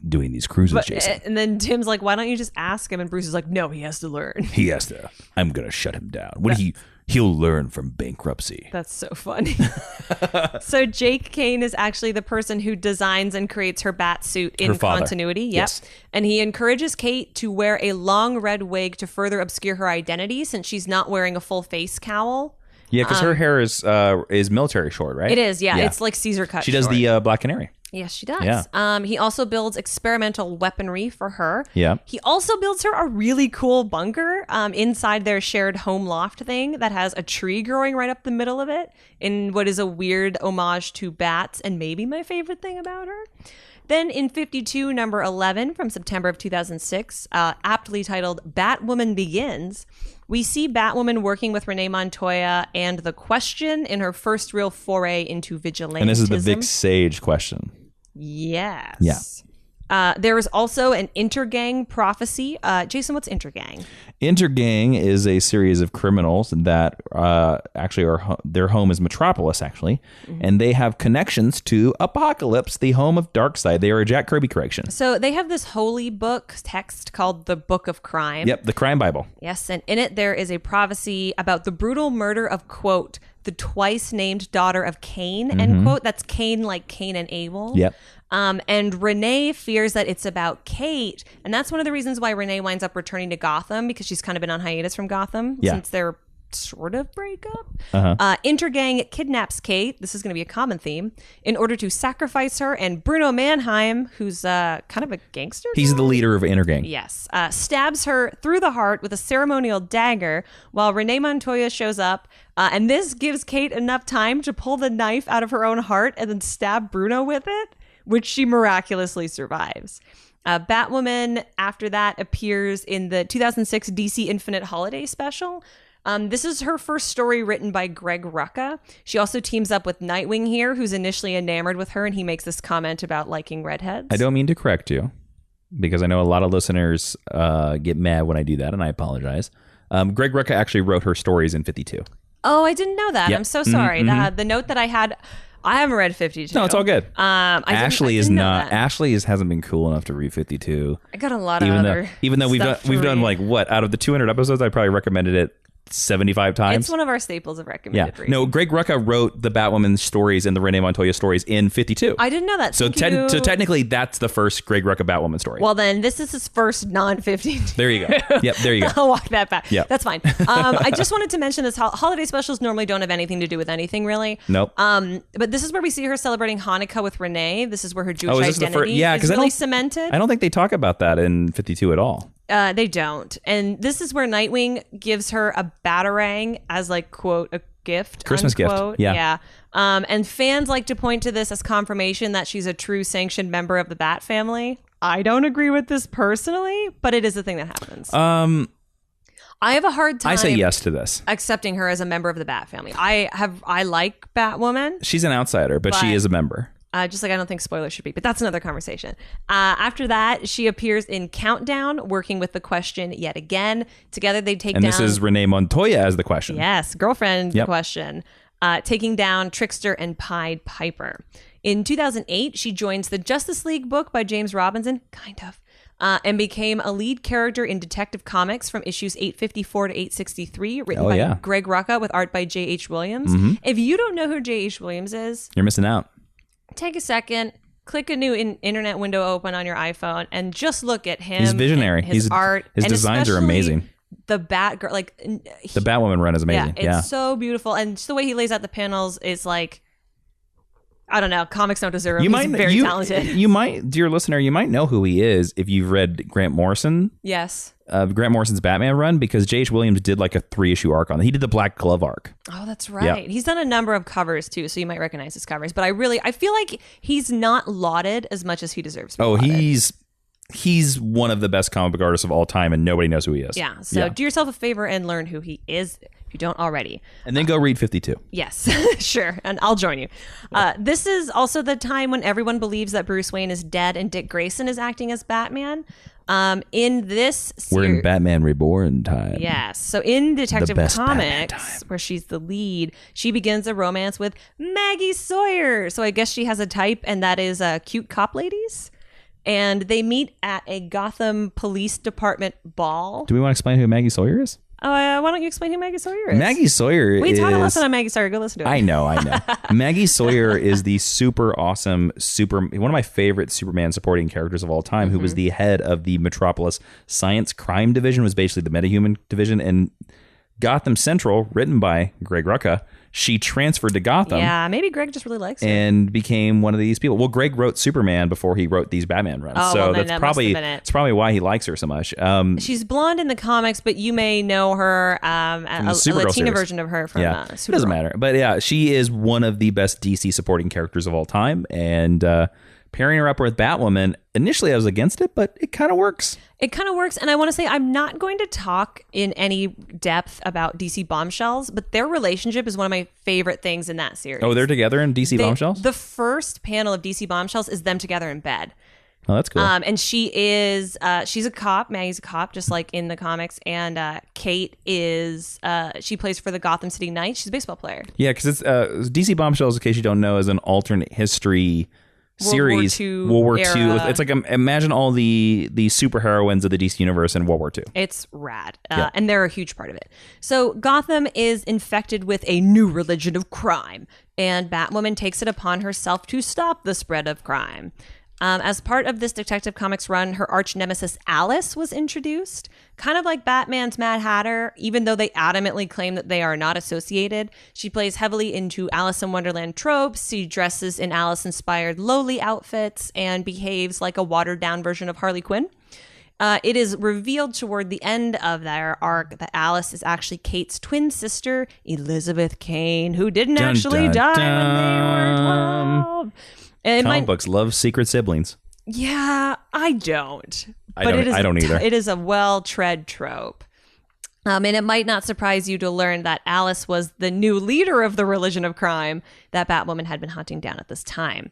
[SPEAKER 2] doing these cruises, Jason.
[SPEAKER 1] And then Tim's like, why don't you just ask him? And Bruce is like, no, he has to learn.
[SPEAKER 2] He has to. I'm going to shut him down. He'll learn from bankruptcy.
[SPEAKER 1] That's so funny. So Jake Kane is actually the person who designs and creates her bat suit in continuity. Yep.
[SPEAKER 2] Yes.
[SPEAKER 1] And he encourages Kate to wear a long red wig to further obscure her identity, since she's not wearing a full face cowl.
[SPEAKER 2] Yeah, because her hair is military short, right?
[SPEAKER 1] It is, yeah. It's like Caesar cut.
[SPEAKER 2] She does
[SPEAKER 1] short.
[SPEAKER 2] the Black Canary.
[SPEAKER 1] Yes, she does.
[SPEAKER 2] Yeah.
[SPEAKER 1] He also builds experimental weaponry for her.
[SPEAKER 2] Yeah.
[SPEAKER 1] He also builds her a really cool bunker inside their shared home loft thing that has a tree growing right up the middle of it, in what is a weird homage to bats, and maybe my favorite thing about her. Then in 52, number 11 from September of 2006, aptly titled Batwoman Begins, we see Batwoman working with Renee Montoya and the Question in her first real foray into vigilantism.
[SPEAKER 2] And this is the Vic Sage Question.
[SPEAKER 1] Yes.
[SPEAKER 2] Yeah.
[SPEAKER 1] There is also an intergang prophecy. Jason, what's intergang?
[SPEAKER 2] Intergang is a series of criminals that actually their home is Metropolis, actually, and they have connections to Apocalypse, the home of Darkseid. They are a Jack Kirby correction.
[SPEAKER 1] So they have this holy book text called the Book of Crime.
[SPEAKER 2] Yep, the Crime Bible.
[SPEAKER 1] Yes, and in it there is a prophecy about the brutal murder of, quote, the twice named daughter of Kane, end quote. That's Kane like Cain and Abel.
[SPEAKER 2] Yep.
[SPEAKER 1] And Renee fears that it's about Kate. And that's one of the reasons why Renee winds up returning to Gotham, because she's kind of been on hiatus from Gotham since their sort of breakup. Intergang kidnaps Kate. This is going to be a common theme, in order to sacrifice her. And Bruno Mannheim, who's kind of a gangster.
[SPEAKER 2] He's the leader of Intergang.
[SPEAKER 1] Yes. Stabs her through the heart with a ceremonial dagger while Renee Montoya shows up. And this gives Kate enough time to pull the knife out of her own heart and then stab Bruno with it, which she miraculously survives. Batwoman, after that, appears in the 2006 DC Infinite Holiday Special. This is her first story written by Greg Rucka. She also teams up with Nightwing here, who's initially enamored with her, and he makes this comment about liking redheads.
[SPEAKER 2] I don't mean to correct you, because I know a lot of listeners get mad when I do that, and I apologize. Greg Rucka actually wrote her stories in 52.
[SPEAKER 1] Oh, I didn't know that. Yep. I'm so sorry. The note that I had... I haven't read 52.
[SPEAKER 2] No, it's all good.
[SPEAKER 1] Ashley
[SPEAKER 2] hasn't been cool enough to read 52.
[SPEAKER 1] I got a lot of other
[SPEAKER 2] even though we've done like what, out of the 200 episodes, I probably recommended it 75 times.
[SPEAKER 1] It's one of our staples of recommended reading.
[SPEAKER 2] No, Greg Rucka wrote the Batwoman stories and the Renee Montoya stories in 52.
[SPEAKER 1] I didn't know that.
[SPEAKER 2] So technically, that's the first Greg Rucka Batwoman story.
[SPEAKER 1] Well, then this is his first non-52.
[SPEAKER 2] There you go. Yep, there you go.
[SPEAKER 1] I'll walk that back.
[SPEAKER 2] Yep.
[SPEAKER 1] That's fine. I just wanted to mention this. Holiday specials normally don't have anything to do with anything, really.
[SPEAKER 2] Nope.
[SPEAKER 1] But this is where we see her celebrating Hanukkah with Renee. This is where her Jewish identity is really cemented.
[SPEAKER 2] I don't think they talk about that in 52 at all.
[SPEAKER 1] They don't. And this is where Nightwing gives her a batarang as, like, quote, a gift.
[SPEAKER 2] Christmas
[SPEAKER 1] unquote.
[SPEAKER 2] gift. Yeah.
[SPEAKER 1] And fans like to point to this as confirmation that she's a true sanctioned member of the Bat family. I don't agree with this personally, but it is a thing that happens. I have a hard time.
[SPEAKER 2] I say yes to this.
[SPEAKER 1] Accepting her as a member of the Bat family. I like Batwoman.
[SPEAKER 2] She's an outsider, but she is a member.
[SPEAKER 1] Just like I don't think spoilers should be, but that's another conversation. After that, she appears in Countdown, working with the Question yet again. Together, they take down...
[SPEAKER 2] And this is Renee Montoya as the Question.
[SPEAKER 1] Yes, girlfriend Question. Taking down Trickster and Pied Piper. In 2008, she joins the Justice League book by James Robinson, and became a lead character in Detective Comics from issues 854 to 863, written by Greg Rucka with art by J.H. Williams. Mm-hmm. If you don't know who J.H. Williams is... You're
[SPEAKER 2] missing out.
[SPEAKER 1] Take a second, click a new internet window open on your iPhone, and just look at him.
[SPEAKER 2] He's visionary.
[SPEAKER 1] His art.
[SPEAKER 2] His designs are amazing.
[SPEAKER 1] The Batgirl,
[SPEAKER 2] the Batwoman run is amazing.
[SPEAKER 1] Yeah, it's so beautiful. And just the way he lays out the panels is like... I don't know. Comics don't deserve him. He's very talented.
[SPEAKER 2] You might, dear listener, you might know who he is if you've read Grant Morrison.
[SPEAKER 1] Yes.
[SPEAKER 2] Grant Morrison's Batman run, because J.H. Williams did like a 3-issue arc on it. He did the Black Glove arc.
[SPEAKER 1] Oh, that's right. He's done a number of covers too, so you might recognize his covers. But I feel like he's not lauded as much as he deserves to be lauded.
[SPEAKER 2] He's one of the best comic book artists of all time, and nobody knows who he is.
[SPEAKER 1] Yeah. So do yourself a favor and learn who he is if you don't already.
[SPEAKER 2] And then go read 52.
[SPEAKER 1] Yes, sure. And I'll join you. This is also the time when everyone believes that Bruce Wayne is dead and Dick Grayson is acting as Batman. In this
[SPEAKER 2] we're in Batman Reborn time.
[SPEAKER 1] Yes. So in Detective Comics, where she's the lead, she begins a romance with Maggie Sawyer. So I guess she has a type, and that is cute cop ladies. And they meet at a Gotham Police Department ball.
[SPEAKER 2] Do we want to explain who Maggie Sawyer is?
[SPEAKER 1] Why don't you explain who Maggie Sawyer is?
[SPEAKER 2] Maggie Sawyer is...
[SPEAKER 1] We taught a lesson on Maggie Sawyer. Go listen to it.
[SPEAKER 2] I know. Maggie Sawyer is the super awesome, one of my favorite Superman supporting characters of all time, who was the head of the Metropolis Science Crime Division, was basically the metahuman division. And Gotham Central, written by Greg Rucka, she transferred to Gotham.
[SPEAKER 1] Yeah, maybe Greg just really likes her.
[SPEAKER 2] And became one of these people. Well, Greg wrote Superman before he wrote these Batman runs.
[SPEAKER 1] Oh,
[SPEAKER 2] so
[SPEAKER 1] well,
[SPEAKER 2] that's probably why he likes her so much.
[SPEAKER 1] She's blonde in the comics, but you may know her a Latina version of her from Supergirl.
[SPEAKER 2] It doesn't matter. But yeah, she is one of the best DC supporting characters of all time. And pairing her up with Batwoman, initially I was against it, but it kind of works.
[SPEAKER 1] It kind of works. And I want to say, I'm not going to talk in any depth about DC Bombshells, but their relationship is one of my favorite things in that series.
[SPEAKER 2] Oh, they're together in DC Bombshells?
[SPEAKER 1] The first panel of DC Bombshells is them together in bed.
[SPEAKER 2] Oh, that's cool.
[SPEAKER 1] And she is, she's a cop. Maggie's a cop, just like in the comics. And Kate is, she plays for the Gotham City Knights. She's a baseball player.
[SPEAKER 2] Yeah, because it's DC Bombshells, in case you don't know, is an alternate history series. World War II. It's like, imagine all the superheroines of the DC universe in World War II.
[SPEAKER 1] It's rad. And they're a huge part of it. So Gotham is infected with a new religion of crime, and Batwoman takes it upon herself to stop the spread of crime. As part of this Detective Comics run, her arch nemesis Alice was introduced. Kind of like Batman's Mad Hatter, even though they adamantly claim that they are not associated. She plays heavily into Alice in Wonderland tropes. She dresses in Alice-inspired lowly outfits and behaves like a watered-down version of Harley Quinn. It is revealed toward the end of their arc that Alice is actually Kate's twin sister, Elizabeth Kane, who didn't actually die when they were 12.
[SPEAKER 2] Comic books love secret siblings.
[SPEAKER 1] Yeah, I don't.
[SPEAKER 2] I don't either.
[SPEAKER 1] It is a well-tread trope. And it might not surprise you to learn that Alice was the new leader of the religion of crime that Batwoman had been hunting down at this time.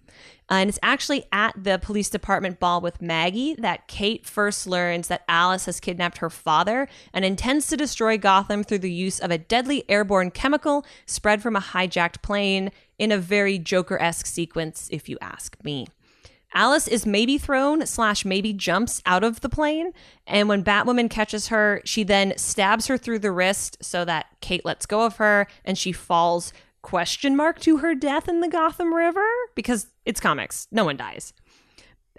[SPEAKER 1] And it's actually at the police department ball with Maggie that Kate first learns that Alice has kidnapped her father and intends to destroy Gotham through the use of a deadly airborne chemical spread from a hijacked plane in a very Joker-esque sequence, if you ask me. Alice is maybe thrown / maybe jumps out of the plane, and when Batwoman catches her, she then stabs her through the wrist so that Kate lets go of her, and she falls ? To her death in the Gotham River, because it's comics. No one dies.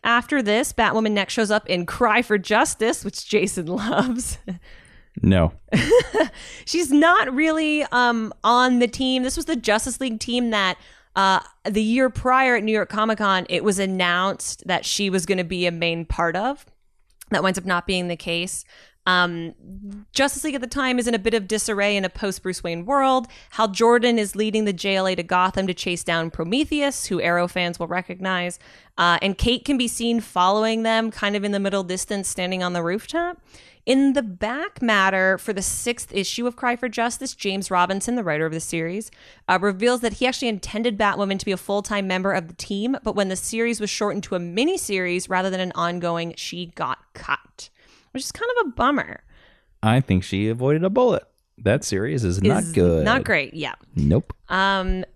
[SPEAKER 1] After this, Batwoman next shows up in Cry for Justice, which Jason loves.
[SPEAKER 2] No.
[SPEAKER 1] She's not really on the team. This was the Justice League team that the year prior at New York Comic Con, it was announced that she was going to be a main part of. That winds up not being the case. Justice League at the time is in a bit of disarray in a post-Bruce Wayne world. Hal Jordan is leading the JLA to Gotham to chase down Prometheus, who Arrow fans will recognize. And Kate can be seen following them kind of in the middle distance, standing on the rooftop. In the back matter for the 6th issue of Cry for Justice, James Robinson, the writer of the series, reveals that he actually intended Batwoman to be a full-time member of the team, but when the series was shortened to a mini-series rather than an ongoing, she got cut, which is kind of a bummer.
[SPEAKER 2] I think she avoided a bullet. That series is not good.
[SPEAKER 1] Not great, yeah.
[SPEAKER 2] Nope.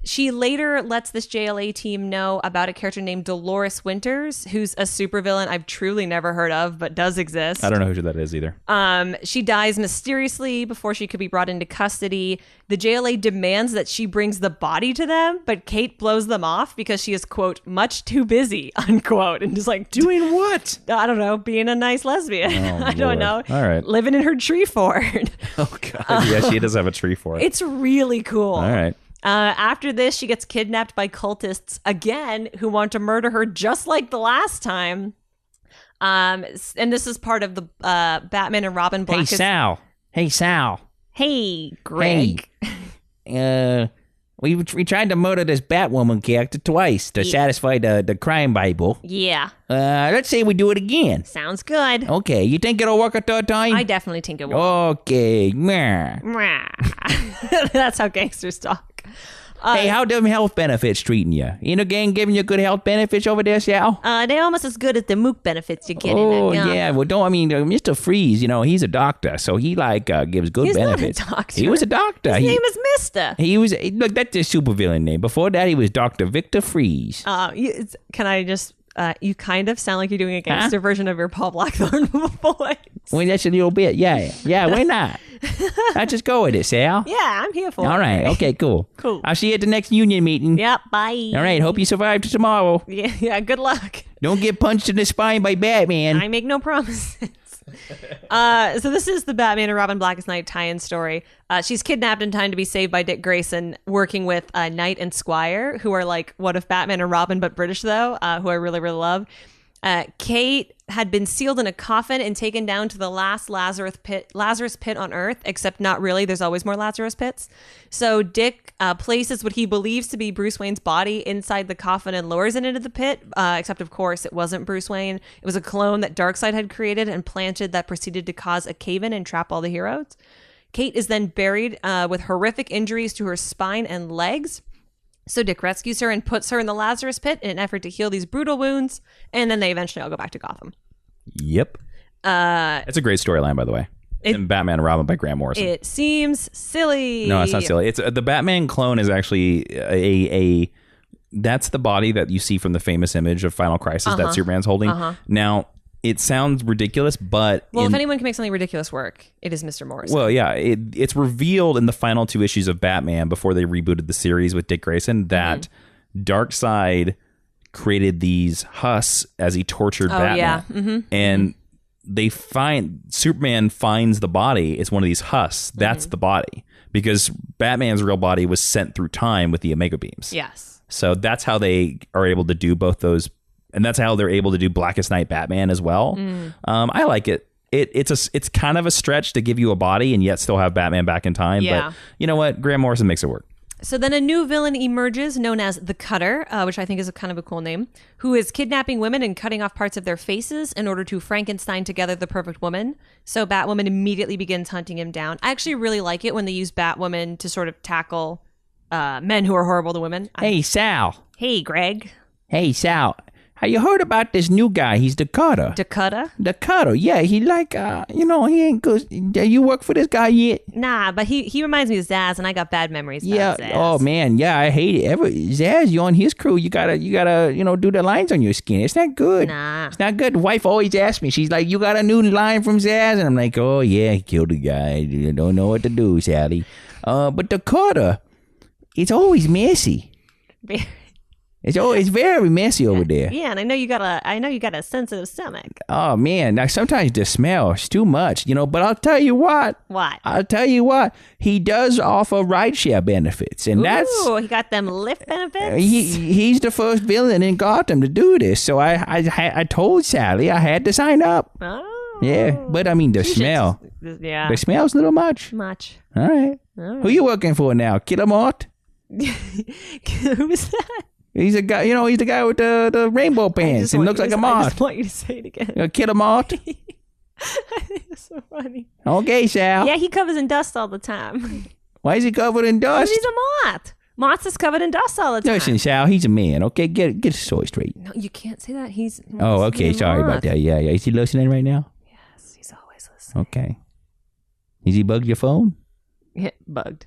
[SPEAKER 1] She later lets this JLA team know about a character named Dolores Winters, who's a supervillain I've truly never heard of, but does exist.
[SPEAKER 2] I don't know who that is either.
[SPEAKER 1] She dies mysteriously before she could be brought into custody. The JLA demands that she brings the body to them, but Kate blows them off because she is, quote, much too busy, unquote. And just like,
[SPEAKER 2] doing what?
[SPEAKER 1] I don't know, being a nice lesbian.
[SPEAKER 2] Oh,
[SPEAKER 1] I don't know.
[SPEAKER 2] All right.
[SPEAKER 1] Living in her tree fort.
[SPEAKER 2] Oh, God. Yeah, she does have a tree fort.
[SPEAKER 1] It's really cool.
[SPEAKER 2] All right.
[SPEAKER 1] After this, she gets kidnapped by cultists again who want to murder her just like the last time. And this is part of the Batman and Robin Blackest.
[SPEAKER 2] Hey, Sal.
[SPEAKER 1] Hey, Greg.
[SPEAKER 2] Hey. We tried to murder this Batwoman character twice to satisfy the crime Bible.
[SPEAKER 1] Yeah.
[SPEAKER 2] Let's say we do it again.
[SPEAKER 1] Sounds good.
[SPEAKER 2] Okay, you think it'll work a third time?
[SPEAKER 1] I definitely think it will.
[SPEAKER 2] Okay. Meh.
[SPEAKER 1] That's how gangsters talk.
[SPEAKER 2] Hey, how them health benefits treating you? Ain't no gang giving you good health benefits over there, Sal?
[SPEAKER 1] They're almost as good as the mook benefits you get.
[SPEAKER 2] Yeah. Well, Mr. Freeze, he's a doctor, so he gives good benefits.
[SPEAKER 1] He's not a doctor.
[SPEAKER 2] He was a doctor.
[SPEAKER 1] His name is Mister.
[SPEAKER 2] He was look. That's his supervillain name. Before that, he was Dr. Victor Freeze.
[SPEAKER 1] Can I just? You kind of sound like you're doing a gangster version of your Paul Blackthorne voice.
[SPEAKER 2] Well, that's a little bit. Yeah. Why not? I'll just go with it, Sal.
[SPEAKER 1] Yeah, I'm here for it.
[SPEAKER 2] All right. Okay, cool.
[SPEAKER 1] Cool.
[SPEAKER 2] I'll see you at the next union meeting.
[SPEAKER 1] Yep, bye.
[SPEAKER 2] All right. Hope you survive to tomorrow.
[SPEAKER 1] Yeah, good luck.
[SPEAKER 2] Don't get punched in the spine by Batman.
[SPEAKER 1] I make no promises. So this is the Batman and Robin Blackest Night tie-in story. She's kidnapped in time to be saved by Dick Grayson, working with Knight and Squire, who are like, what if Batman and Robin, but British though, who I really, really love. Kate had been sealed in a coffin and taken down to the last Lazarus pit on Earth, except not really. There's always more Lazarus pits. So Dick places what he believes to be Bruce Wayne's body inside the coffin and lowers it into the pit, except, of course, it wasn't Bruce Wayne. It was a clone that Darkseid had created and planted that proceeded to cause a cave-in and trap all the heroes. Kate is then buried with horrific injuries to her spine and legs. So Dick rescues her and puts her in the Lazarus pit in an effort to heal these brutal wounds, and then they eventually all go back to Gotham.
[SPEAKER 2] Yep. It's a great storyline, by the way. And Batman and Robin by Grant Morrison.
[SPEAKER 1] It seems silly.
[SPEAKER 2] No, it's not silly. It's the Batman clone is actually a that's the body that you see from the famous image of Final Crisis that Superman's holding. Now, it sounds ridiculous, but...
[SPEAKER 1] Well, if anyone can make something ridiculous work, it is Mr. Morrison.
[SPEAKER 2] Well, yeah. It's revealed in the final 2 issues of Batman before they rebooted the series with Dick Grayson that Darkseid created these husks as he tortured Batman.
[SPEAKER 1] Yeah.
[SPEAKER 2] And Superman finds the body. It's one of these husks. That's the body. Because Batman's real body was sent through time with the Omega Beams.
[SPEAKER 1] Yes.
[SPEAKER 2] So that's how they are able to do both those. And that's how they're able to do Blackest Night Batman as well. I like it. It's kind of a stretch to give you a body and yet still have Batman back in time.
[SPEAKER 1] Yeah.
[SPEAKER 2] But you know what? Grant Morrison makes it work.
[SPEAKER 1] So then a new villain emerges known as the Cutter, which I think is a kind of a cool name, who is kidnapping women and cutting off parts of their faces in order to Frankenstein together the perfect woman. So Batwoman immediately begins hunting him down. I actually really like it when they use Batwoman to sort of tackle men who are horrible to women.
[SPEAKER 2] Hey, Sal.
[SPEAKER 1] Hey, Greg.
[SPEAKER 2] Hey, Sal. Have you heard about this new guy? He's Dakota. Dakota, yeah. He he ain't good. You work for this guy yet?
[SPEAKER 1] Nah, but he reminds me of Zaz, and I got bad memories about Zaz.
[SPEAKER 2] Oh, man, yeah, I hate it. Zaz, you on his crew, you gotta, do the lines on your skin. It's not good.
[SPEAKER 1] Nah.
[SPEAKER 2] It's not good. The wife always asks me, she's like, you got a new line from Zaz? And I'm like, oh, yeah, he killed a guy. You don't know what to do, Sally. But Dakota, it's always messy. It's always very messy over there.
[SPEAKER 1] Yeah, and I know you got a sensitive stomach.
[SPEAKER 2] Oh man, now sometimes the smell is too much, but I'll tell you what.
[SPEAKER 1] What?
[SPEAKER 2] I'll tell you what. He does offer rideshare benefits, and
[SPEAKER 1] he got them Lyft benefits.
[SPEAKER 2] He's the first villain in Gotham to do this, so I told Sally I had to sign up.
[SPEAKER 1] Oh.
[SPEAKER 2] Yeah, but I mean the smell.
[SPEAKER 1] Yeah.
[SPEAKER 2] The smell's a little much.
[SPEAKER 1] Much.
[SPEAKER 2] All right. Who you working for now? Killamort?
[SPEAKER 1] Who is that?
[SPEAKER 2] He's a guy, he's the guy with the rainbow pants. He looks like a moth.
[SPEAKER 1] I just want you to say it again.
[SPEAKER 2] Killamort?
[SPEAKER 1] I think it's so funny.
[SPEAKER 2] Okay, Sal.
[SPEAKER 1] Yeah, he covers in dust all the time.
[SPEAKER 2] Why is he covered in dust?
[SPEAKER 1] Because he's a moth. Moth is covered in dust all the time.
[SPEAKER 2] Listen, Sal, he's a man, okay? Get his story straight.
[SPEAKER 1] No, you can't say that. He's
[SPEAKER 2] okay. Sorry about that. Yeah. Is he listening right now?
[SPEAKER 1] Yes, he's always listening.
[SPEAKER 2] Okay. Is he bugged your phone?
[SPEAKER 1] Yeah, bugged.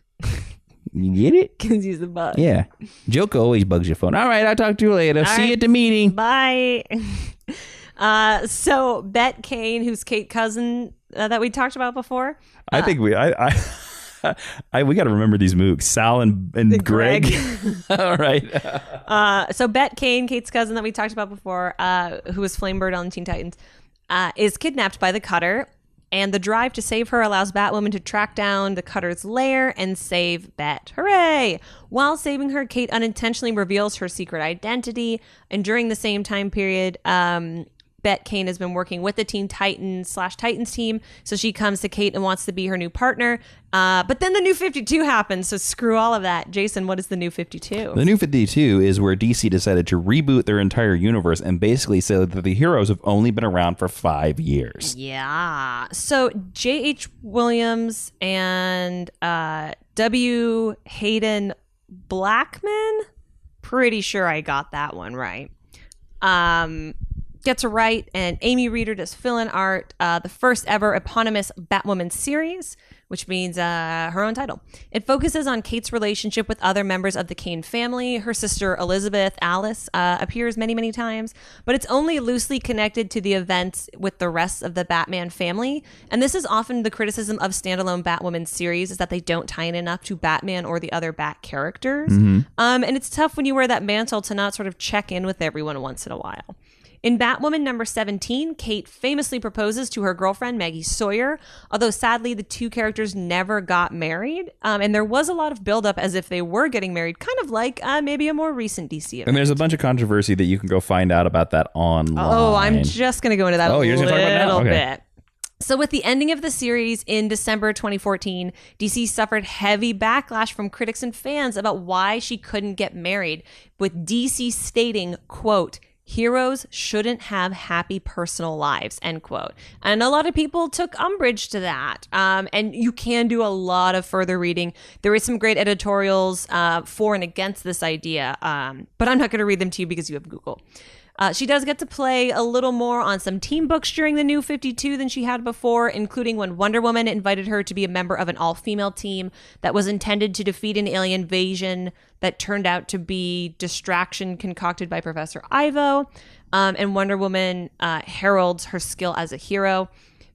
[SPEAKER 2] You get it?
[SPEAKER 1] Because he's a bug.
[SPEAKER 2] Yeah. Joker always bugs your phone. All right, I'll talk to you later. See you at the meeting.
[SPEAKER 1] Bye. So Bet Kane, who's Kate's cousin that we talked about before.
[SPEAKER 2] I think we got to remember these mooks. Sal and Greg. All right.
[SPEAKER 1] So Bet Kane, Kate's cousin that we talked about before, who was Flamebird on Teen Titans, is kidnapped by the Cutter. And the drive to save her allows Batwoman to track down the Cutter's lair and save Bet. Hooray! While saving her, Kate unintentionally reveals her secret identity. And during the same time period, Bet Kane has been working with the Teen Titans / Titans team. So she comes to Kate and wants to be her new partner. But then the New 52 happens. So screw all of that. Jason, what is the New 52?
[SPEAKER 2] The New 52 is where DC decided to reboot their entire universe and basically said that the heroes have only been around for 5 years.
[SPEAKER 1] Yeah. So J.H. Williams and W. Hayden Blackman, pretty sure I got that one right, gets to write, and Amy Reeder does fill-in art, the first ever eponymous Batwoman series, which means her own title. It focuses on Kate's relationship with other members of the Kane family. Her sister Elizabeth Alice appears many, many times, but it's only loosely connected to the events with the rest of the Batman family. And this is often the criticism of standalone Batwoman series, is that they don't tie in enough to Batman or the other Bat characters. And it's tough when you wear that mantle to not sort of check in with everyone once in a while. In Batwoman number 17, Kate famously proposes to her girlfriend, Maggie Sawyer, although sadly the two characters never got married. And there was a lot of buildup as if they were getting married, kind of like maybe a more recent DC event.
[SPEAKER 2] And there's a bunch of controversy that you can go find out about that online.
[SPEAKER 1] Oh, I'm just going to go into that
[SPEAKER 2] you're
[SPEAKER 1] little
[SPEAKER 2] talk about that? Okay.
[SPEAKER 1] bit. So with the ending of the series in December 2014, DC suffered heavy backlash from critics and fans about why she couldn't get married, with DC stating, quote, "Heroes shouldn't have happy personal lives," end quote. And a lot of people took umbrage to that. And you can do a lot of further reading. There is some great editorials for and against this idea, but I'm not going to read them to you because you have Google. She does get to play a little more on some team books during the New 52 than she had before, including when Wonder Woman invited her to be a member of an all-female team that was intended to defeat an alien invasion that turned out to be distraction concocted by Professor Ivo. And Wonder Woman heralds her skill as a hero.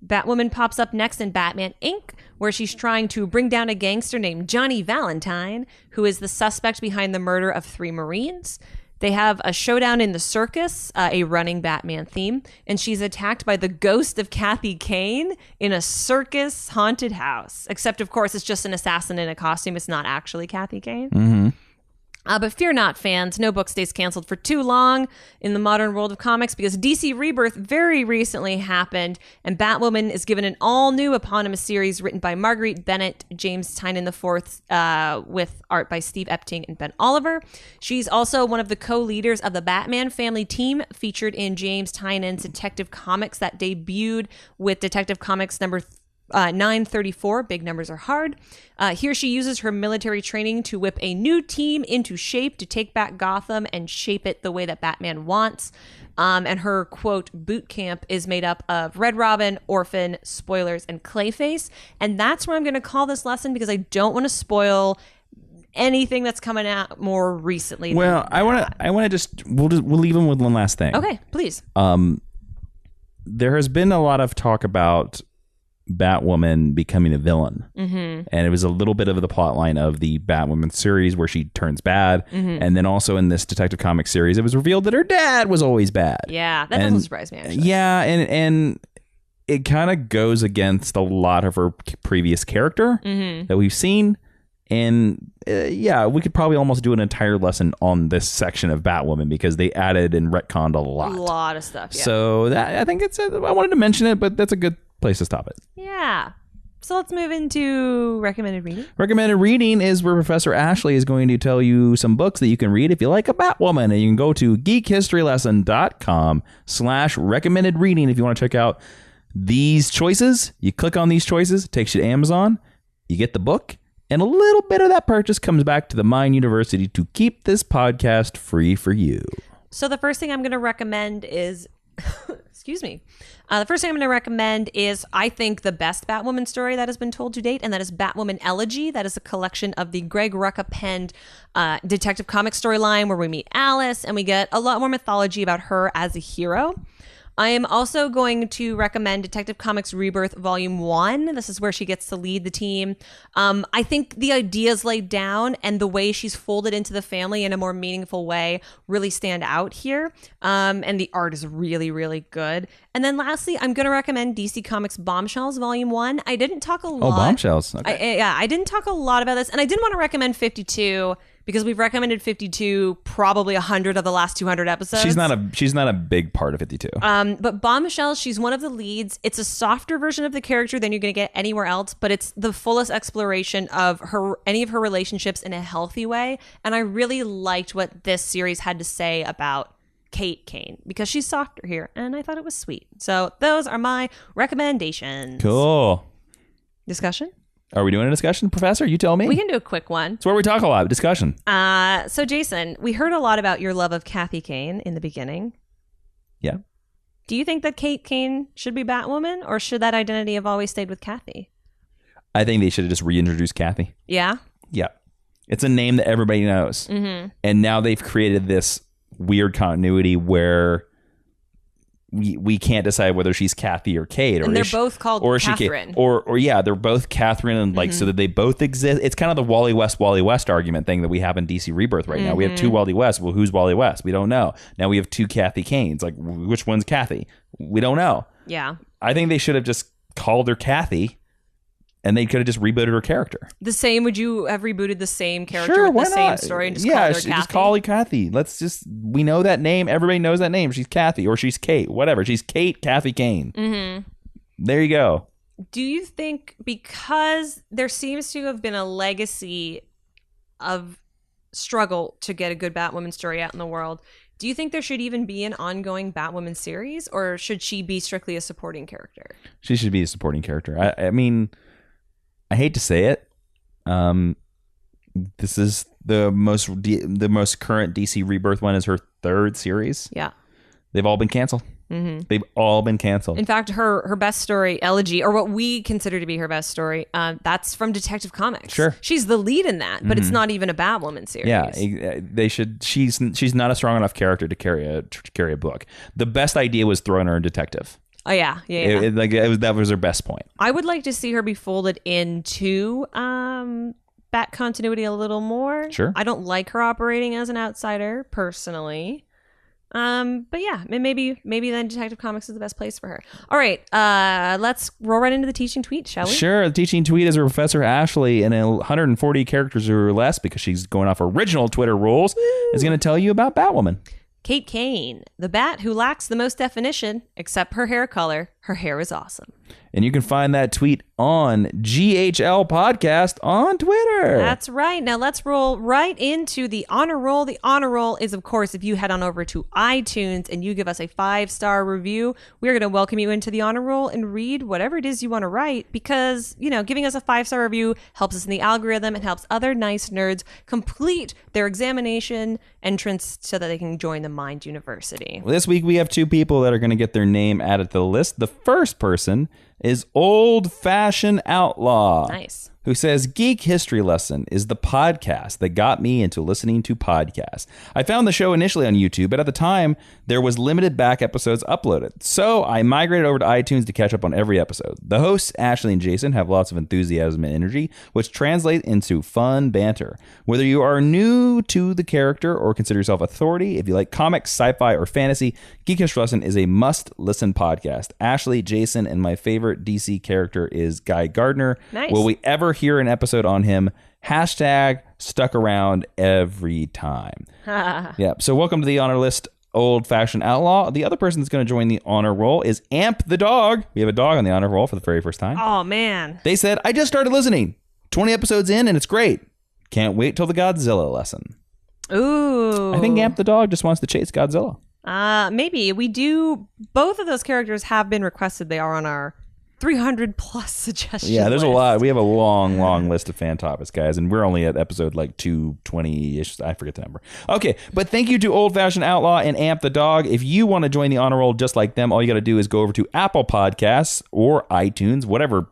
[SPEAKER 1] Batwoman pops up next in Batman Inc., where she's trying to bring down a gangster named Johnny Valentine, who is the suspect behind the murder of 3 Marines. They have a showdown in the circus, a running Batman theme, and she's attacked by the ghost of Kate Cain in a circus haunted house. Except, of course, it's just an assassin in a costume. It's not actually Kate Cain.
[SPEAKER 2] Mm-hmm.
[SPEAKER 1] But fear not, fans. No book stays canceled for too long in the modern world of comics, because DC Rebirth very recently happened, and Batwoman is given an all-new eponymous series written by Marguerite Bennett, James Tynion IV, with art by Steve Epting and Ben Oliver. She's also one of the co-leaders of the Batman family team, featured in James Tynion's Detective Comics that debuted with Detective Comics number 934, Big Numbers Are Hard. Here she uses her military training to whip a new team into shape to take back Gotham and shape it the way that Batman wants. And her, quote, boot camp is made up of Red Robin, Orphan, Spoilers, and Clayface. And that's where I'm going to call this lesson, because I don't want to spoil anything that's coming out more recently.
[SPEAKER 2] Well, I want to just we'll leave them with one last thing.
[SPEAKER 1] Okay, please.
[SPEAKER 2] There has been a lot of talk about Batwoman becoming a villain, and it was a little bit of the plot line of the Batwoman series where she turns bad, and then also in this Detective Comics series it was revealed that her dad was always bad.
[SPEAKER 1] Yeah, that doesn't surprise me, actually.
[SPEAKER 2] Yeah, and it kind of goes against a lot of her previous character that we've seen, And yeah, we could probably almost do an entire lesson on this section of Batwoman because they added and retconned a lot
[SPEAKER 1] of stuff. Yeah.
[SPEAKER 2] So I think I wanted to mention it, but that's a good place to stop it.
[SPEAKER 1] Yeah. So let's move into recommended reading.
[SPEAKER 2] Recommended reading is where Professor Ashley is going to tell you some books that you can read if you like a Batwoman. And you can go to geekhistorylesson.com/recommended reading if you want to check out these choices. You click on these choices, it takes you to Amazon, you get the book, and a little bit of that purchase comes back to the Mind University to keep this podcast free for you.
[SPEAKER 1] So the first thing I'm going to recommend is, excuse me. The first thing I'm going to recommend is, I think, the best Batwoman story that has been told to date, and that is Batwoman Elegy. That is a collection of the Greg Rucka penned Detective Comics storyline where we meet Alice and we get a lot more mythology about her as a hero. I am also going to recommend Detective Comics Rebirth Volume 1. This is where she gets to lead the team. I think the ideas laid down and the way she's folded into the family in a more meaningful way really stand out here. And the art is really, really good. And then lastly, I'm going to recommend DC Comics Bombshells Volume 1. I didn't talk a lot.
[SPEAKER 2] Oh, Bombshells. Okay.
[SPEAKER 1] I didn't talk a lot about this. And I didn't want to recommend 52 because we've recommended 52 probably 100 of the last 200 episodes.
[SPEAKER 2] She's not a big part of 52.
[SPEAKER 1] But Bombshell, she's one of the leads. It's a softer version of the character than you're going to get anywhere else, but it's the fullest exploration of any of her relationships in a healthy way. And I really liked what this series had to say about Kate Cain because she's softer here, and I thought it was sweet. So those are my recommendations.
[SPEAKER 2] Cool.
[SPEAKER 1] Discussion?
[SPEAKER 2] Are we doing a discussion, Professor? You tell me.
[SPEAKER 1] We can do a quick one.
[SPEAKER 2] It's where we talk a lot. Discussion.
[SPEAKER 1] So, Jason, we heard a lot about your love of Kathy Kane in the beginning.
[SPEAKER 2] Yeah.
[SPEAKER 1] Do you think that Kate Cain should be Batwoman, or should that identity have always stayed with Kathy?
[SPEAKER 2] I think they should have just reintroduced Kathy.
[SPEAKER 1] Yeah?
[SPEAKER 2] Yeah. It's a name that everybody knows. Mm-hmm. And now they've created this weird continuity where we can't decide whether she's Kathy or Kate,
[SPEAKER 1] and they're both called Catherine.
[SPEAKER 2] Or yeah, they're both Catherine, and like so that they both exist. It's kind of the Wally West argument thing that we have in DC Rebirth right now. We have two Wally West. Well, who's Wally West? We don't know. Now we have two Kathy Cains. Like, which one's Kathy? We don't know.
[SPEAKER 1] Yeah,
[SPEAKER 2] I think they should have just called her Kathy, and they could have just rebooted her character.
[SPEAKER 1] The same? Would you have rebooted the same character with the same story and just called her Kathy?
[SPEAKER 2] Just call her Kathy. We know that name. Everybody knows that name. She's Kathy, or she's Kate, whatever. She's Kate Kathy Cain. Mm-hmm. There you go.
[SPEAKER 1] Do you think, because there seems to have been a legacy of struggle to get a good Batwoman story out in the world, do you think there should even be an ongoing Batwoman series, or should she be strictly a supporting character?
[SPEAKER 2] She should be a supporting character. I mean, I hate to say it. This is the most current DC Rebirth one is her third series.
[SPEAKER 1] Yeah.
[SPEAKER 2] They've all been canceled. Mm-hmm. They've all been canceled.
[SPEAKER 1] In fact, her best story, Elegy, or what we consider to be her best story, that's from Detective Comics. Sure. She's the lead in that, but it's not even a Batwoman series.
[SPEAKER 2] Yeah, they should. She's not a strong enough character to carry a book. The best idea was throwing her in Detective.
[SPEAKER 1] Oh yeah.
[SPEAKER 2] That was her best point.
[SPEAKER 1] I would like to see her be folded into Bat continuity a little more.
[SPEAKER 2] Sure.
[SPEAKER 1] I don't like her operating as an outsider personally. But yeah, maybe then Detective Comics is the best place for her. All right, let's roll right into the teaching tweet, shall we?
[SPEAKER 2] Sure. The teaching tweet is Professor Ashley, in 140 characters or less, because she's going off original Twitter rules, is going to tell you about Batwoman.
[SPEAKER 1] Kate Cain, the bat who lacks the most definition, except her hair color. Her hair is awesome.
[SPEAKER 2] And you can find that tweet on GHL Podcast on Twitter.
[SPEAKER 1] That's right. Now let's roll right into the honor roll. The honor roll is, of course, if you head on over to iTunes and you give us a 5-star review, we're going to welcome you into the honor roll and read whatever it is you want to write, because, giving us a 5-star review helps us in the algorithm and helps other nice nerds complete their examination entrance so that they can join the Mind University.
[SPEAKER 2] Well, this week we have 2 people that are going to get their name added to the list. The first person is Old Fashioned Outlaw.
[SPEAKER 1] Nice.
[SPEAKER 2] Who says, Geek History Lesson is the podcast that got me into listening to podcasts. I found the show initially on YouTube, but at the time, there was limited back episodes uploaded. So I migrated over to iTunes to catch up on every episode. The hosts, Ashley and Jason, have lots of enthusiasm and energy, which translate into fun banter. Whether you are new to the character or consider yourself authority, if you like comics, sci-fi, or fantasy, Geek History Lesson is a must-listen podcast. Ashley, Jason, and my favorite DC character is Guy Gardner.
[SPEAKER 1] Nice.
[SPEAKER 2] Will we ever hear an episode on him? Hashtag stuck around every time. Yeah. So welcome to the honor list, Old Fashioned Outlaw. The other person that's going to join the honor roll is Amp the dog. We have a dog on the honor roll for the very first time.
[SPEAKER 1] Oh, man.
[SPEAKER 2] They said, I just started listening. 20 episodes in and it's great. Can't wait till the Godzilla lesson.
[SPEAKER 1] Ooh.
[SPEAKER 2] I think Amp the dog just wants to chase Godzilla.
[SPEAKER 1] Maybe. We do. Both of those characters have been requested. They are on our 300 plus suggestions.
[SPEAKER 2] Yeah, there's a lot. We have a long list of fan topics, guys, and we're only at episode like 220-ish. I forget the number. Okay, but thank you to Old Fashioned Outlaw and Amp the Dog. If you want to join the honor roll just like them, all you got to do is go over to Apple Podcasts or iTunes, whatever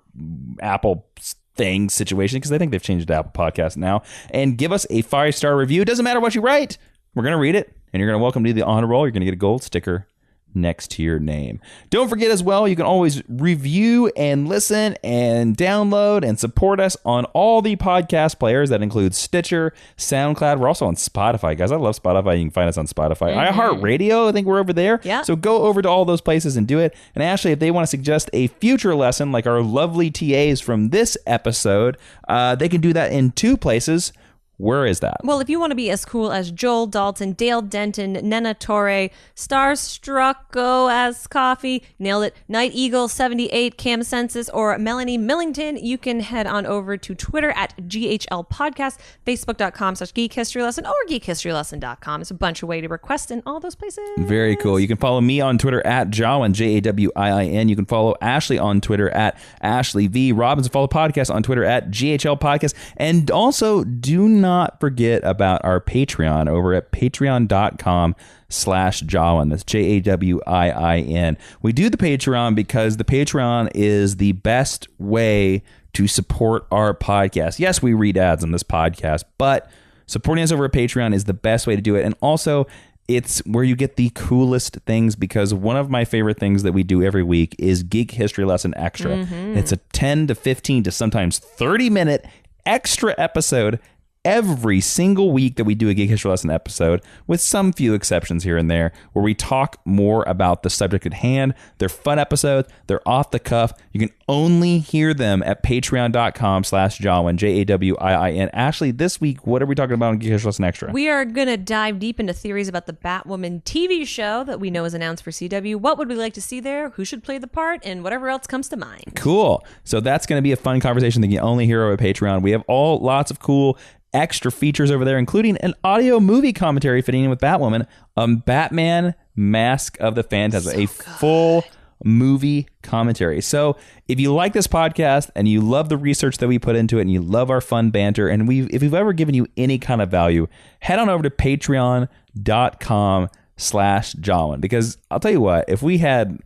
[SPEAKER 2] Apple thing situation, because I think they've changed to Apple Podcasts now, and give us a 5-star review. It doesn't matter what you write. We're going to read it, and you're going to welcome to the honor roll. You're going to get a gold sticker next to your name. Don't forget as well, you can always review and listen and download and support us on all the podcast players. That includes Stitcher, SoundCloud. We're also on Spotify, guys. I love Spotify. You can find us on Spotify. iHeartRadio, I think we're over there.
[SPEAKER 1] Yeah.
[SPEAKER 2] So go over to all those places and do it. And Ashley, if they want to suggest a future lesson like our lovely TAs from this episode, they can do that in 2 places. Where is that?
[SPEAKER 1] Well, if you want to be as cool as Joel Dalton, Dale Denton, Nena Torre, Starstrucko as Coffee, nailed it, Night Eagle 78, Cam Census, or Melanie Millington, you can head on over to Twitter at GHL Podcast, Facebook.com/Geek History Lesson, or GeekHistoryLesson.com. It's a bunch of ways to request in all those places.
[SPEAKER 2] Very cool. You can follow me on Twitter at Jawiin, Jawiin. You can follow Ashley on Twitter at Ashley V. Robbins. Follow the podcast on Twitter at GHL Podcast. And also, do not forget about our Patreon over at patreon.com/Jawiin. That's Jawiin. We do the Patreon because the Patreon is the best way to support our podcast. Yes, we read ads on this podcast, but supporting us over at Patreon is the best way to do it. And also, it's where you get the coolest things, because one of my favorite things that we do every week is Geek History Lesson Extra. It's a 10 to 15 to sometimes 30-minute extra episode every single week that we do a Geek History Lesson episode, with some few exceptions here and there, where we talk more about the subject at hand. They're fun episodes. They're off the cuff. You can only hear them at patreon.com/Jawiin, Jawiin. Ashley, this week, what are we talking about on Geek History Lesson Extra?
[SPEAKER 1] We are going to dive deep into theories about the Batwoman TV show that we know is announced for CW. What would we like to see there? Who should play the part? And whatever else comes to mind.
[SPEAKER 2] Cool. So that's going to be a fun conversation that you can only hear over Patreon. We have lots of cool extra features over there, including an audio movie commentary fitting in with Batwoman, Batman Mask of the Phantasm, full movie commentary. So if you like this podcast and you love the research that we put into it and you love our fun banter, and if we've ever given you any kind of value, head on over to patreon.com/Jawiin, because I'll tell you what, if we had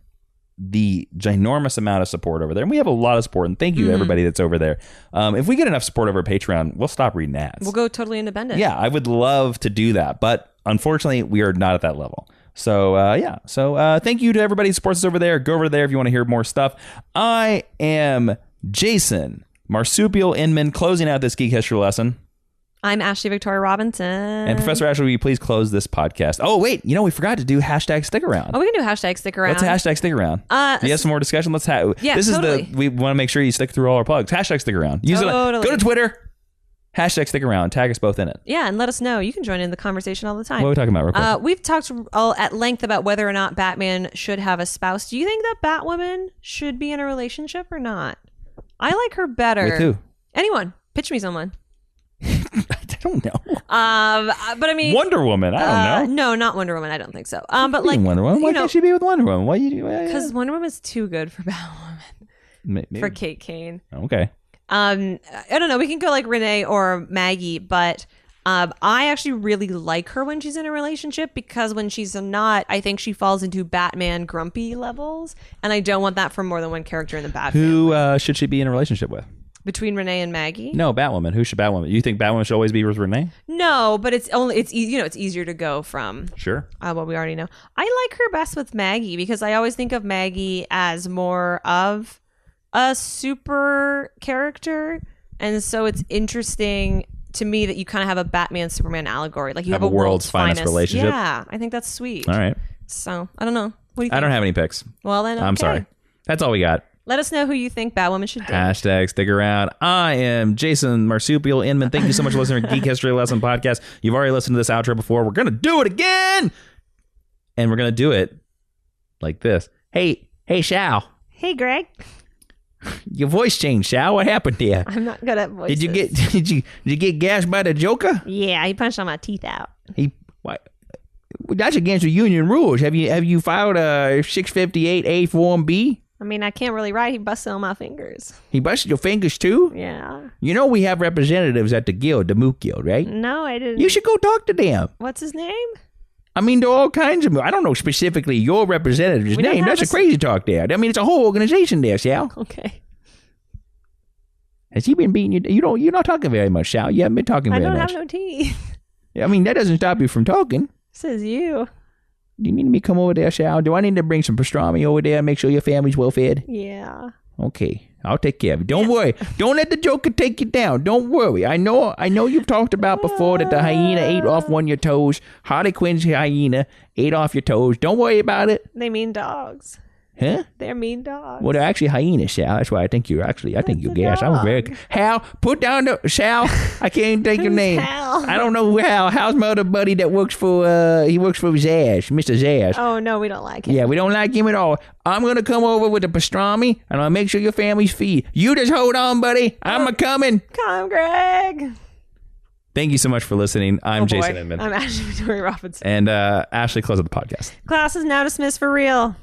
[SPEAKER 2] the ginormous amount of support over there, and we have a lot of support, and thank you to everybody that's over there. If we get enough support over Patreon, we'll stop reading ads.
[SPEAKER 1] We'll go totally independent.
[SPEAKER 2] Yeah, I would love to do that, but unfortunately, we are not at that level. So, thank you to everybody who supports us over there. Go over there if you want to hear more stuff. I am Jason Marsupial Inman, closing out this Geek History Lesson.
[SPEAKER 1] I'm Ashley Victoria Robinson.
[SPEAKER 2] And Professor Ashley, will you please close this podcast? Oh, wait. We forgot to do hashtag stick around.
[SPEAKER 1] Oh, we can do hashtag stick around.
[SPEAKER 2] Let's hashtag stick around. Do you have some more discussion? Let's have.
[SPEAKER 1] Yeah,
[SPEAKER 2] this
[SPEAKER 1] totally.
[SPEAKER 2] We want to make sure you stick through all our plugs. Hashtag stick around. Use it. Go to Twitter. Hashtag stick around. Tag us both in it.
[SPEAKER 1] Yeah, and let us know. You can join in the conversation all the time.
[SPEAKER 2] What are we talking about real quick?
[SPEAKER 1] We've talked at length about whether or not Batman should have a spouse. Do you think that Batwoman should be in a relationship or not? I like her better.
[SPEAKER 2] With who?
[SPEAKER 1] Anyone. Pitch me someone.
[SPEAKER 2] I don't know.
[SPEAKER 1] But I mean,
[SPEAKER 2] Wonder Woman. I don't know.
[SPEAKER 1] No, not Wonder Woman. I don't think so. But like
[SPEAKER 2] Wonder Woman. Why can't she be with Wonder Woman? Why you?
[SPEAKER 1] Because Wonder Woman is too good for Batwoman.
[SPEAKER 2] Maybe.
[SPEAKER 1] For Kate Cain.
[SPEAKER 2] Okay.
[SPEAKER 1] I don't know. We can go like Renee or Maggie, but I actually really like her when she's in a relationship, because when she's not, I think she falls into Batman grumpy levels, and I don't want that for more than one character in the Bat
[SPEAKER 2] Who
[SPEAKER 1] family.
[SPEAKER 2] Should she be in a relationship with?
[SPEAKER 1] Between Renee and Maggie?
[SPEAKER 2] No, Batwoman. Who should Batwoman? You think Batwoman should always be with Renee?
[SPEAKER 1] No, but it's easier to go from
[SPEAKER 2] Sure.
[SPEAKER 1] What we already know. I like her best with Maggie, because I always think of Maggie as more of a super character, and so it's interesting to me that you kind of have a Batman Superman allegory, like you have a world's finest
[SPEAKER 2] relationship.
[SPEAKER 1] Yeah, I think that's sweet.
[SPEAKER 2] All right.
[SPEAKER 1] So I don't know. What do you think?
[SPEAKER 2] I don't have any picks.
[SPEAKER 1] Well then, okay.
[SPEAKER 2] I'm sorry. That's all we got.
[SPEAKER 1] Let us know who you think Batwoman should date.
[SPEAKER 2] Hashtag stick around. I am Jason Marsupial Inman. Thank you so much for listening to Geek History Lesson Podcast. You've already listened to this outro before. We're going to do it again. And we're going to do it like this. Hey, Shao.
[SPEAKER 1] Hey, Greg.
[SPEAKER 2] Your voice changed, Shao. What happened there?
[SPEAKER 1] I'm not good at voices.
[SPEAKER 2] Did you get gashed by the Joker?
[SPEAKER 1] Yeah, he punched all my teeth out.
[SPEAKER 2] What? That's against the union rules. Have you filed a 658A Form B?
[SPEAKER 1] I mean, I can't really write. He busted on my fingers.
[SPEAKER 2] He busted your fingers too?
[SPEAKER 1] Yeah.
[SPEAKER 2] You know we have representatives at the guild, the Mook Guild, right?
[SPEAKER 1] No, I didn't.
[SPEAKER 2] You should go talk to them.
[SPEAKER 1] What's his name?
[SPEAKER 2] I mean, there are all kinds of... I don't know specifically your representative's name. That's a crazy talk there. I mean, it's a whole organization there, Shao.
[SPEAKER 1] Okay.
[SPEAKER 2] Has he been beating you? You're not talking very much, Shao. You haven't been talking very much.
[SPEAKER 1] I don't have no teeth.
[SPEAKER 2] I mean, that doesn't stop you from talking.
[SPEAKER 1] Says you.
[SPEAKER 2] Do you need me to come over there, Shao? Do I need to bring some pastrami over there and make sure your family's well fed?
[SPEAKER 1] Yeah.
[SPEAKER 2] Okay. I'll take care of it. Don't worry. Don't let the Joker take you down. Don't worry. I know you've talked about before that the hyena ate off one of your toes. Harley Quinn's hyena ate off your toes. Don't worry about it.
[SPEAKER 1] They mean dogs.
[SPEAKER 2] Huh?
[SPEAKER 1] They're mean dogs.
[SPEAKER 2] Well, they're actually hyenas, Shao. That's why I think you're gas. I was very... Hal, put down the... Shao, I can't even think your name.
[SPEAKER 1] Hal?
[SPEAKER 2] I don't know who Hal. Hal's my other buddy that works for... he works for Zaz, Mr. Zaz.
[SPEAKER 1] Oh, no, we don't like him.
[SPEAKER 2] Yeah, we don't like him at all. I'm going to come over with the pastrami, and I'll make sure your family's fed. You just hold on, buddy. I'm a-coming.
[SPEAKER 1] Come, Greg.
[SPEAKER 2] Thank you so much for listening. I'm Jason Inman.
[SPEAKER 1] I'm Ashley Victoria Robinson.
[SPEAKER 2] And Ashley, close up the podcast.
[SPEAKER 1] Class is now dismissed for real.